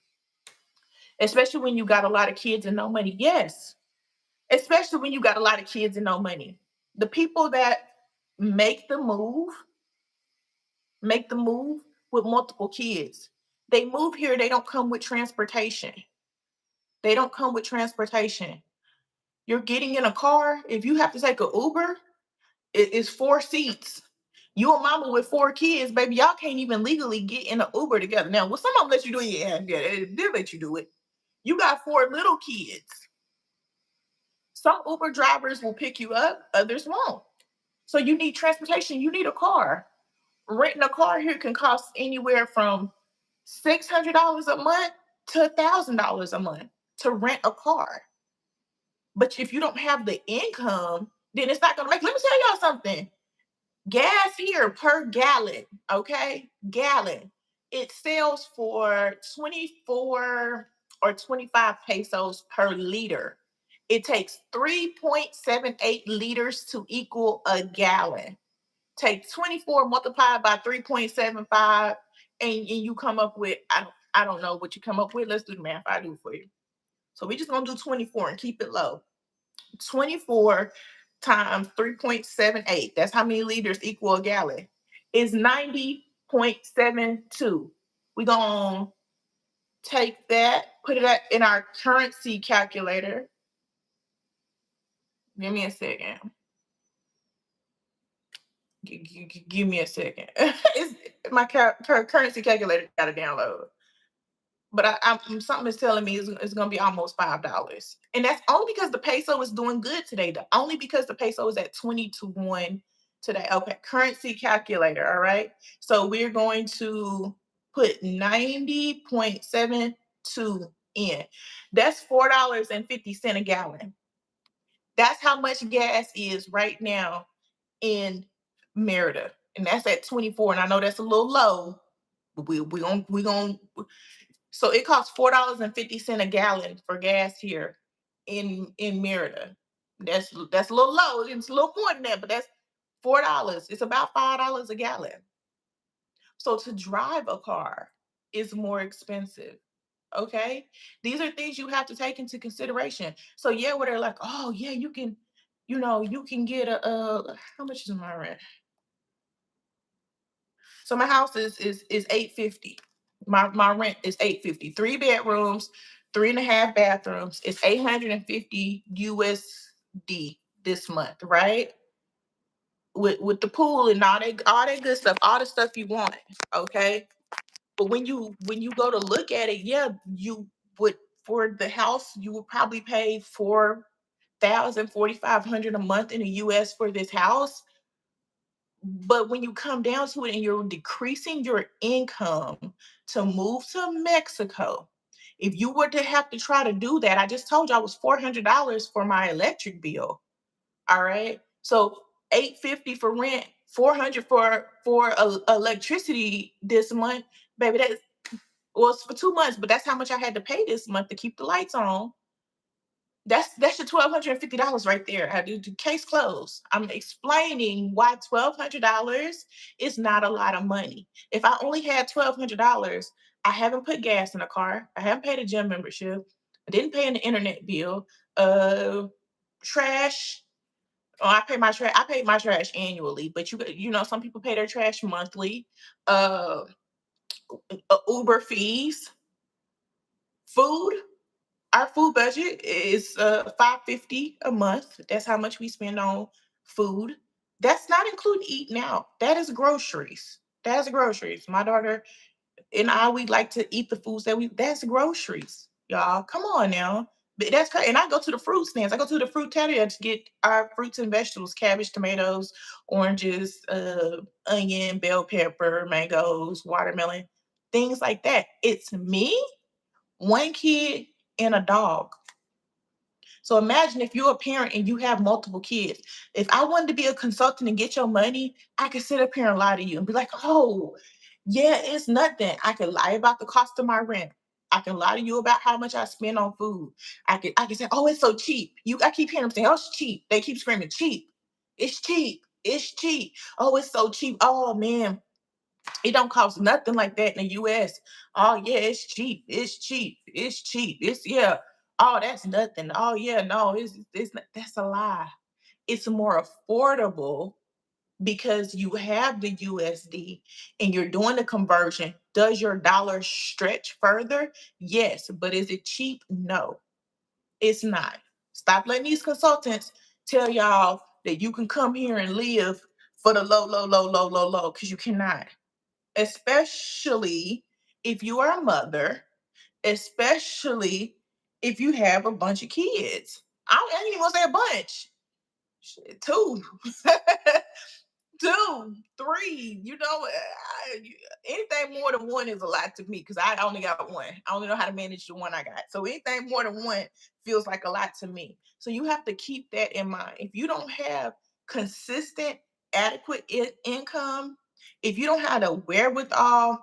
Speaker 2: especially when you got a lot of kids and no money. Yes, especially when you got a lot of kids and no money. The people that make the move, make the move with multiple kids. They move here, they don't come with transportation. They don't come with transportation. You're getting in a car, if you have to take an Uber, it's 4 seats. You a mama with 4 kids, baby. Y'all can't even legally get in an Uber together. Now, well, some of them let you do it. Yeah, they let you do it. You got 4 little kids. Some Uber drivers will pick you up, others won't. So you need transportation, you need a car. Renting a car here can cost anywhere from $600 a month to $1,000 a month to rent a car. But if you don't have the income, then it's not going to make. Let me tell y'all something. Gas here per gallon, okay? Gallon. It sells for 24 or 25 pesos per liter. It takes 3.78 liters to equal a gallon. Take 24 multiplied by 3.75 and you come up with, I don't know what you come up with. Let's do the math. I do it for you. So we're just gonna do 24 and keep it low. 24 times 3.78, that's how many liters equal a gallon, is 90.72. We're going to take that, put it in our currency calculator. Give me a second. Give me a second. It's my currency calculator got to download. But something is telling me it's going to be almost $5, and that's only because the peso is doing good today. Only because the peso is at 20 to 1 today. Okay, currency calculator. All right, so we're going to put 90.72 in. That's $4.50 a gallon. That's how much gas is right now in Merida, and that's at 24. And I know that's a little low, but we gonna so it costs $4.50 a gallon for gas here in Merida. That's a little low. It's a little more than that, but that's $4. It's about $5 a gallon. So to drive a car is more expensive. Okay, these are things you have to take into consideration. So yeah, where they're like, oh yeah, you can, you can get how much is my rent? So my house is 850. My rent is 850. 3 bedrooms, 3.5 bathrooms. It's 850 USD this month, right? With the pool and all that good stuff, all the stuff you want. Okay. But when you go to look at it, yeah, you would, for the house, you would probably pay 4,000 4,500 a month in the US for this house. But when you come down to it and you're decreasing your income to move to Mexico, if you were to have to try to do that, I just told you I was $400 for my electric bill. All right. So 850 for rent, 400 for electricity this month, baby. That was for 2 months, but that's how much I had to pay this month to keep the lights on. That's your $1,250 right there. I do case closed. I'm explaining why $1,200 is not a lot of money. If I only had $1,200, I haven't put gas in a car. I haven't paid a gym membership. I didn't pay an internet bill. Trash. Oh, I pay my trash. I pay my trash annually, but some people pay their trash monthly. Uh, Uber fees, food. Our food budget is 550 a month. That's how much we spend on food. That's not including eating out. That is groceries. That's groceries. My daughter and I, we like to eat the foods that's groceries. Y'all, come on now. But and I go to the fruit stands. I go to the fruit area to get our fruits and vegetables, cabbage, tomatoes, oranges, onion, bell pepper, mangoes, watermelon, things like that. It's me, one kid, and a dog. So imagine if you're a parent and you have multiple kids. If I wanted to be a consultant and get your money, I could sit up here and lie to you and be like, oh, yeah, it's nothing. I can lie about the cost of my rent. I can lie to you about how much I spend on food. I can say, oh, it's so cheap. I keep hearing them saying, oh, it's cheap. They keep screaming, cheap. It's cheap. It's cheap. Oh, it's so cheap. Oh man, it don't cost nothing like that in the US. Oh yeah, it's cheap. It's cheap. It's cheap. It's yeah. Oh, that's nothing. Oh yeah, no, that's a lie. it's more affordable because you have the USD and you're doing the conversion. Does your dollar stretch further? Yes. But is it cheap? No, it's not. Stop letting these consultants tell y'all that you can come here and live for the low, low, low, low, low, low, because you cannot. Especially if you are a mother, especially if you have a bunch of kids. I ain't even gonna say a bunch. Shit, two. Two, three, anything more than one is a lot to me because I only got one. I only know how to manage the one I got. So anything more than one feels like a lot to me. So you have to keep that in mind. If you don't have consistent, adequate income, if you don't have the wherewithal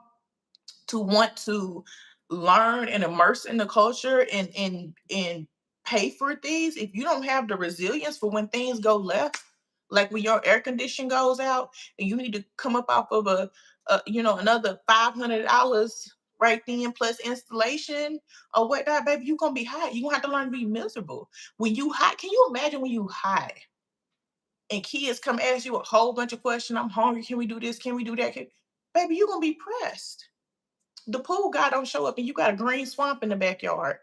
Speaker 2: to want to learn and immerse in the culture and pay for things, if you don't have the resilience for when things go left, like when your air condition goes out and you need to come up off of another $500 right then plus installation or whatnot, baby, you're gonna be hot. You're gonna have to learn to be miserable. When you hot, can you imagine when you hot and kids come ask you a whole bunch of questions? I'm hungry. Can we do this? Can we do that? Baby, you're gonna be pressed. The pool guy don't show up and you got a green swamp in the backyard.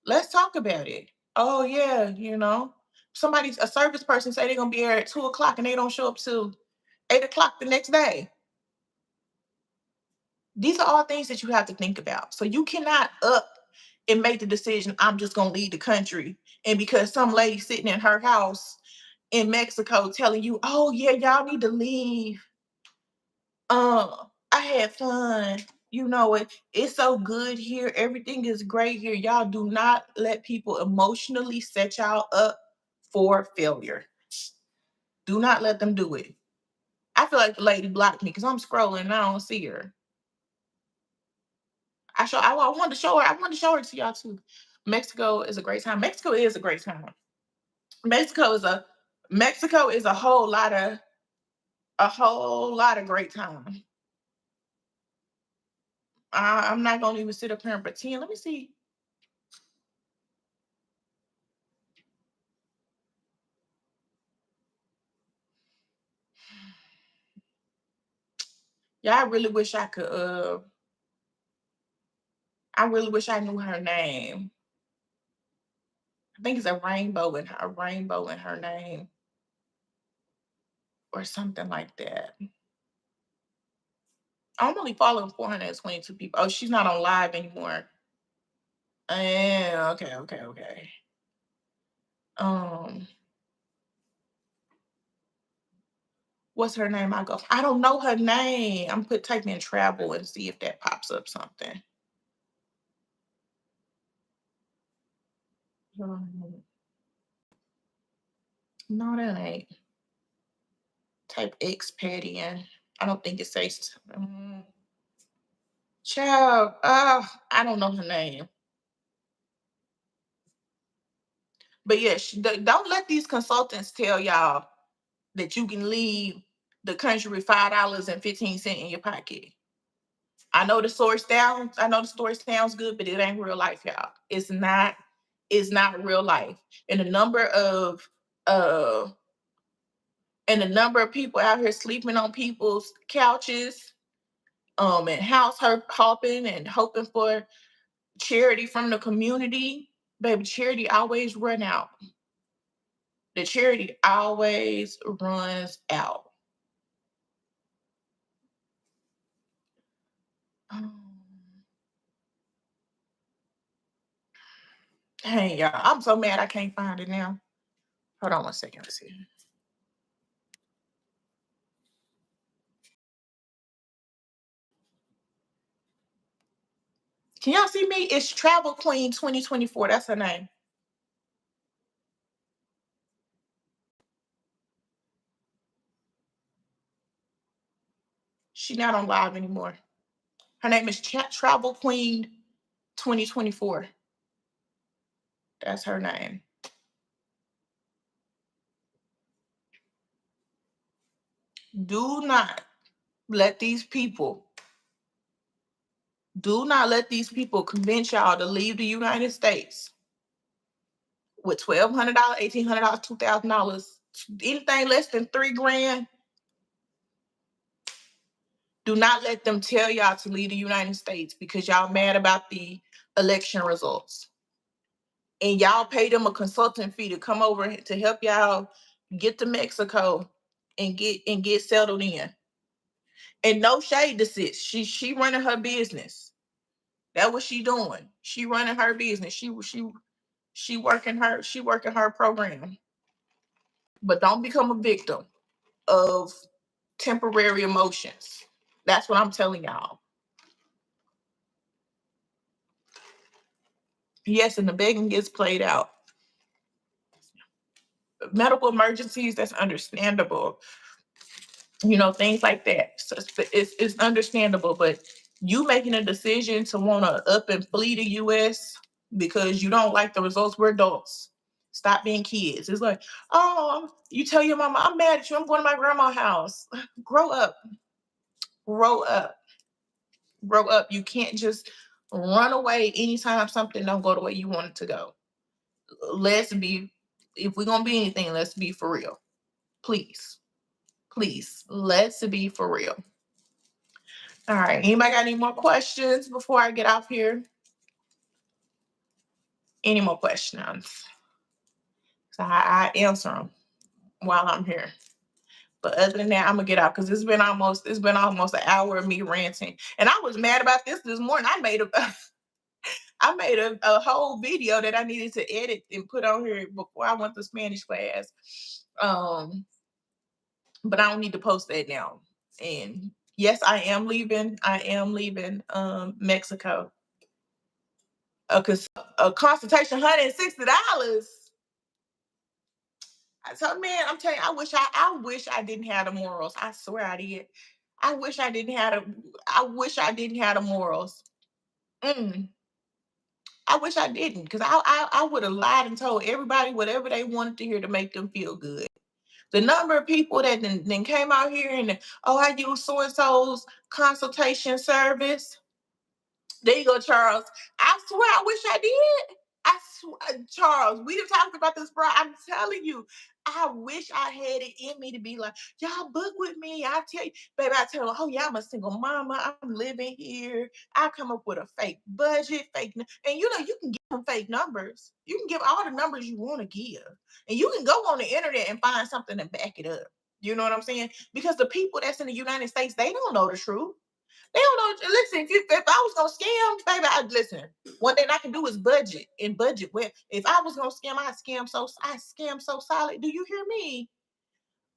Speaker 2: Let's talk about it. Oh yeah, a service person say they're gonna be here at 2 o'clock and they don't show up till 8 o'clock the next day. These are all things that you have to think about. So you cannot up and make the decision, I'm just gonna leave the country. And because some lady sitting in her house in Mexico telling you, oh yeah, y'all need to leave. I had fun. It's so good here. Everything is great here. Y'all do not let people emotionally set y'all up for failure. Do not let them do it. I feel like the lady blocked me because I'm scrolling and I don't see her. I wanted to show her. I wanted to show her to y'all too. Mexico is a great time. Mexico is a great time. Mexico is a Mexico is a whole lot of great time. I'm not gonna even sit up here and pretend. Let me see. Yeah, I really wish I knew her name. I think it's a rainbow in her name or something like that. I'm only following 422 people. Oh, she's not on live anymore. Yeah, okay, okay, okay. Um, what's her name? I don't know her name. I'm put type in travel and see if that pops up something. Um, no, that ain't. Type expat in. I don't think it says. Child, I don't know her name. But yeah, don't let these consultants tell y'all that you can leave the country with $5.15 in your pocket. I know the story sounds good, but it ain't real life, y'all. It's not real life. And the number of uh people out here sleeping on people's couches, and hopping and hoping for charity from the community, baby, charity always run out. The charity always runs out. Um, Hey, y'all, I'm so mad I can't find it now. Hold on one second. Let's see. Can y'all see me? It's Travel Queen 2024. That's her name. She's not on live anymore. Her name is Travel Queen 2024. That's her name. Do not let these people, do not let these people convince y'all to leave the United States with $1,200, $1,800, $2,000, anything less than $3,000. Do not let them tell y'all to leave the United States because y'all mad about the election results. And y'all pay them a consultant fee to come over to help y'all get to Mexico and get settled in. And no shade to sis. She running her business. That's what she doing. She running her business. She working her program. But don't become a victim of temporary emotions. That's what I'm telling y'all. Yes, and the begging gets played out. Medical emergencies, that's understandable. Things like that. So it's understandable, but you making a decision to want to up and flee the US because you don't like the results, we're adults. Stop being kids. It's like, oh, you tell your mama, I'm mad at you, I'm going to my grandma's house. Grow up. Grow up. Grow up. You can't just run away anytime something don't go the way you want it to go. If we're going to be anything, let's be for real. Please. Please, let's be for real. All right. Anybody got any more questions before I get off here? Any more questions? So I answer them while I'm here. But other than that, I'm gonna get out because it's been almost an hour of me ranting. And I was mad about this morning. I made a whole video that I needed to edit and put on here before I went to Spanish class. But I don't need to post that now. And yes, I am leaving Mexico. A consultation, $160. So man, I'm telling you, I wish I didn't have the morals. I swear I did. I wish I didn't have the morals. I wish I didn't, because I would have lied and told everybody whatever they wanted to hear to make them feel good. The number of people that then came out here and, oh, I use so and so's consultation service. There you go, Charles. I swear, I wish I did. I swear, Charles, we have talked about this, bro. I'm telling you, I wish I had it in me to be like, y'all book with me. I tell you, baby, I tell them, oh yeah, I'm a single mama. I'm living here. I come up with a fake budget, and you can give them fake numbers. You can give all the numbers you want to give, and you can go on the internet and find something to back it up. You know what I'm saying? Because the people that's in the United States, they don't know the truth. They don't know. Listen, if I was gonna scam, baby, I'd listen. One thing I can do is budget. Where if I was gonna scam, I scam so solid. Do you hear me?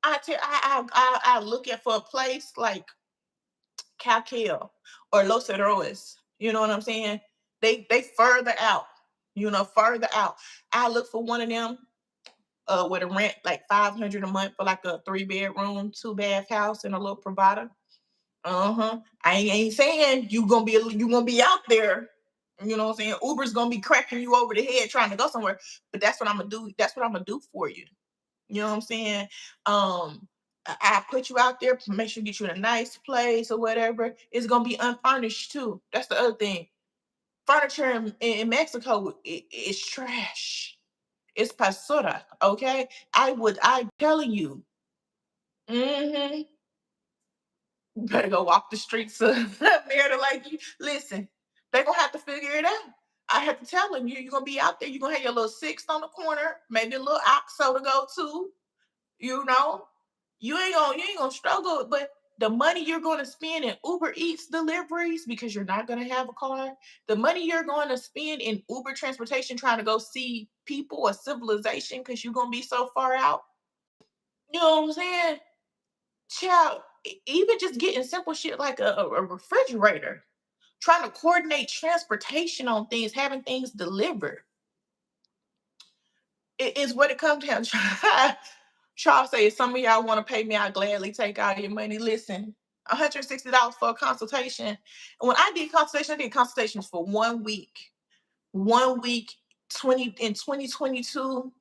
Speaker 2: I look at for a place like Calcale or Los Cerros. You know what I'm saying? They further out. Further out. I look for one of them with a rent like $500 a month for like a 3-bedroom, 2-bath house and a little provider. I ain't saying you gonna be out there. You know what I'm saying? Uber's gonna be cracking you over the head trying to go somewhere. But that's what I'm gonna do. That's what I'm gonna do for you. You know what I'm saying? I put you out there, make sure you get you in a nice place or whatever. It's gonna be unfurnished too. That's the other thing. Furniture in Mexico is trash. It's basura. Okay. I'm telling you. Mm-hmm. You better go walk the streets of America like you. Listen, they're gonna have to figure it out. I have to tell them you're gonna be out there. You're gonna have your little six on the corner, maybe a little OXO to go to. You know, you ain't gonna struggle, but the money you're gonna spend in Uber Eats deliveries because you're not gonna have a car, the money you're gonna spend in Uber transportation trying to go see people or civilization because you're gonna be so far out. You know what I'm saying? Child, even just getting simple shit like a refrigerator, trying to coordinate transportation on things, having things delivered. It is what it comes down to. Charles says, some of y'all want to pay me, I'll gladly take all your money. Listen, $160 for a consultation. And when I did consultations for 1 week. 1 week, 2022.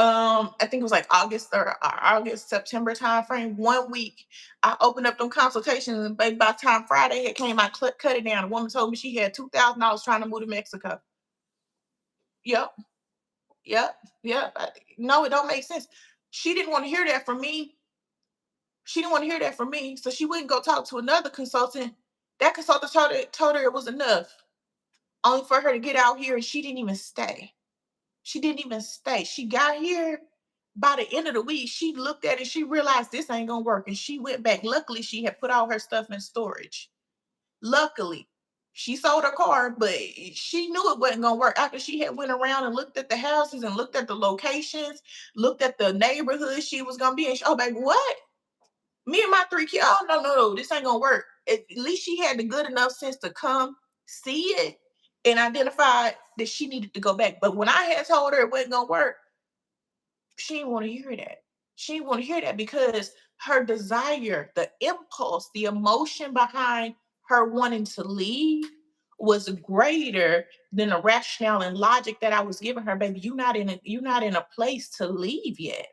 Speaker 2: I think it was like August, September timeframe. 1 week, I opened up them consultations, and by the time Friday it came, I cut it down. The woman told me she had $2,000 trying to move to Mexico. Yep, Yep, yep. No, it don't make sense. She didn't want to hear that from me. She didn't want to hear that from me, so she wouldn't go talk to another consultant. That consultant told her it was enough, only for her to get out here, and she didn't even stay. She didn't even stay. She got here. By the end of the week, she looked at it. She realized this ain't gonna work, and she went back. Luckily, she had put all her stuff in storage. Luckily, she sold her car, but she knew it wasn't gonna work after she had went around and looked at the houses and looked at the locations, looked at the neighborhood she was gonna be in. Oh, baby, what? Me and my 3 kids. Oh, no, no, no, this ain't gonna work. At least she had the good enough sense to come see it and identify that she needed to go back. But when I had told her it wasn't gonna work, she didn't want to hear that. She didn't want to hear that because her desire, the impulse, the emotion behind her wanting to leave was greater than the rationale and logic that I was giving her. Baby, you're not in a place to leave yet.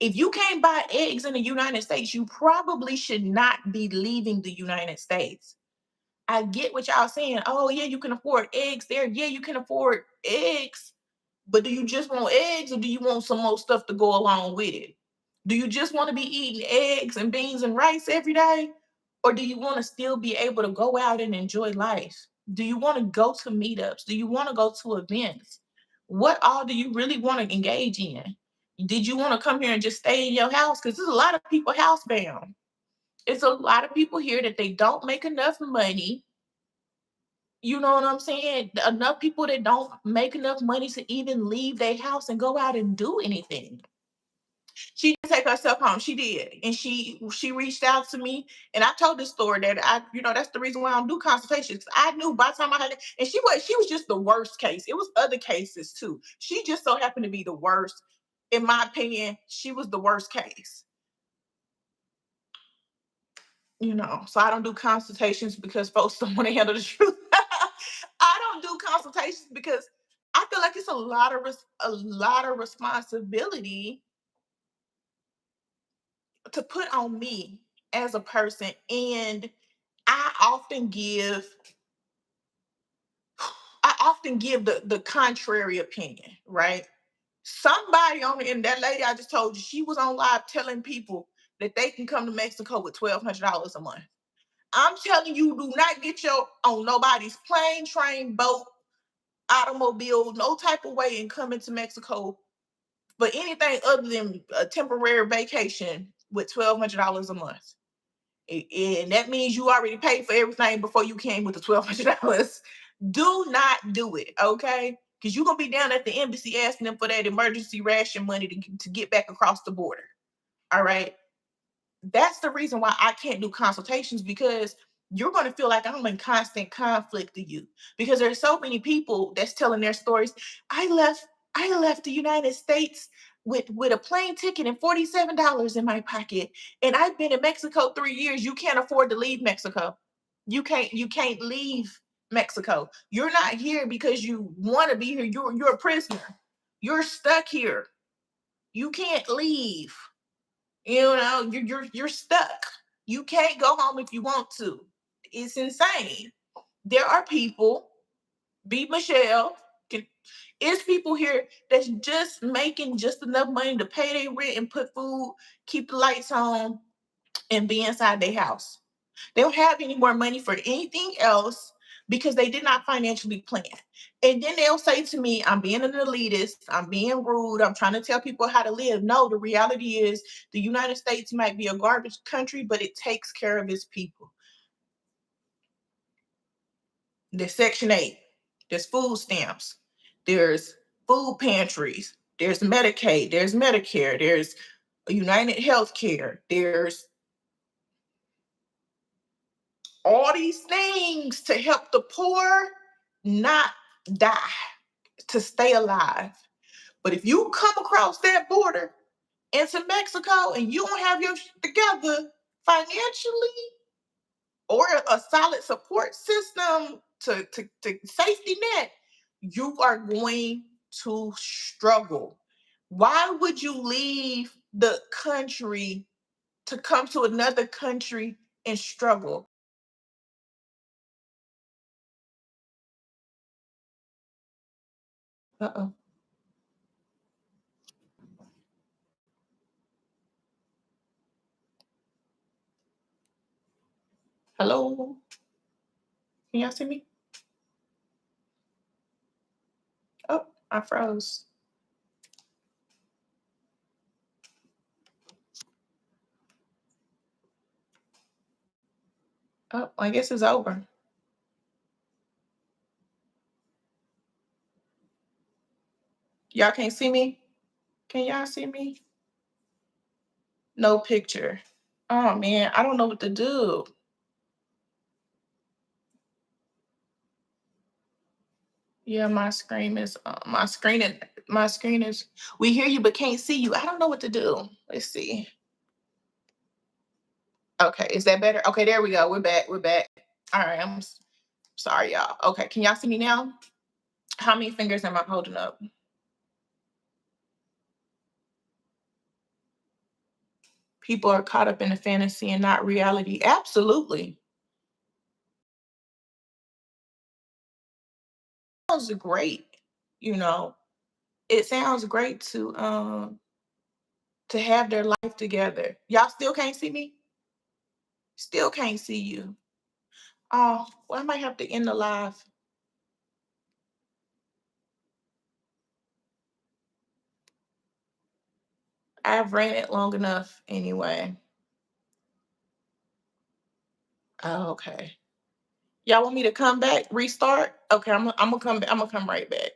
Speaker 2: If you can't buy eggs in the United States, you probably should not be leaving the United States. I get what y'all saying. Oh, yeah, you can afford eggs there. Yeah, you can afford eggs. But do you just want eggs or do you want some more stuff to go along with it? Do you just want to be eating eggs and beans and rice every day? Or do you want to still be able to go out and enjoy life? Do you want to go to meetups? Do you want to go to events? What all do you really want to engage in? Did you want to come here and just stay in your house? Because there's a lot of people housebound. It's a lot of people here that they don't make enough money. You know what I'm saying? Enough people that don't make enough money to even leave their house and go out and do anything. She didn't take herself home. She did. And she reached out to me and I told this story that that's the reason why I don't do consultations. I knew by the time I had it, and she was just the worst case. It was other cases too. She just so happened to be the worst. In my opinion, she was the worst case. So I don't do consultations because folks don't want to handle the truth. I don't do consultations because I feel like it's a lot of responsibility to put on me as a person, and I often give I often give the contrary opinion, right? Somebody on the and that lady I just told you, she was on live telling people that they can come to Mexico with $1,200 a month. I'm telling you, do not get your on nobody's plane, train, boat, automobile, no type of way and come into Mexico for anything other than a temporary vacation with $1,200 a month. And that means you already paid for everything before you came with the $1,200. Do not do it, okay? Because you're gonna be down at the embassy asking them for that emergency ration money to get back across the border. All right. That's the reason why I can't do consultations because you're going to feel like I'm in constant conflict with you because there's so many people that's telling their stories. I left I left the United States with a plane ticket and $47 in my pocket and I've been in Mexico 3 years. You can't afford to leave Mexico. You can't leave Mexico. You're not here because you want to be here. You're a prisoner. You're stuck here. You can't leave. You're stuck. You can't go home if you want to. It's insane. There are people, be Michelle, can, it's people here that's just making just enough money to pay their rent and put food, keep the lights on, and be inside their house. They don't have any more money for anything else because they did not financially plan. And then they'll say to me, I'm being an elitist, I'm being rude, I'm trying to tell people how to live. No, the reality is the United States might be a garbage country, but it takes care of its people. There's Section 8, there's food stamps, there's food pantries, there's Medicaid, there's Medicare, there's United Healthcare, there's all these things to help the poor not die, to stay alive. But if you come across that border into Mexico and you don't have your shit together financially or a solid support system to safety net, you are going to struggle. Why would you leave the country to come to another country and struggle? Uh-oh. Hello? Can y'all see me? Oh, I froze. Oh, I guess it's over. Y'all can't see me? Can y'all see me? No picture. Oh man, I don't know what to do. Yeah, my screen is we hear you but can't see you. I don't know what to do. Let's see. Okay, is that better? Okay, there we go. We're back. We're back. All right, sorry, y'all. Okay, can y'all see me now? How many fingers am I holding up? People are caught up in the fantasy and not reality. Absolutely. Sounds great. You know, it sounds great to have their life together. Y'all still can't see me? Still can't see you. Oh, well, I might have to end the live. I've ran it long enough anyway. Oh, okay. Y'all want me to come back, restart? Okay, I'm gonna come back. I'm gonna come right back.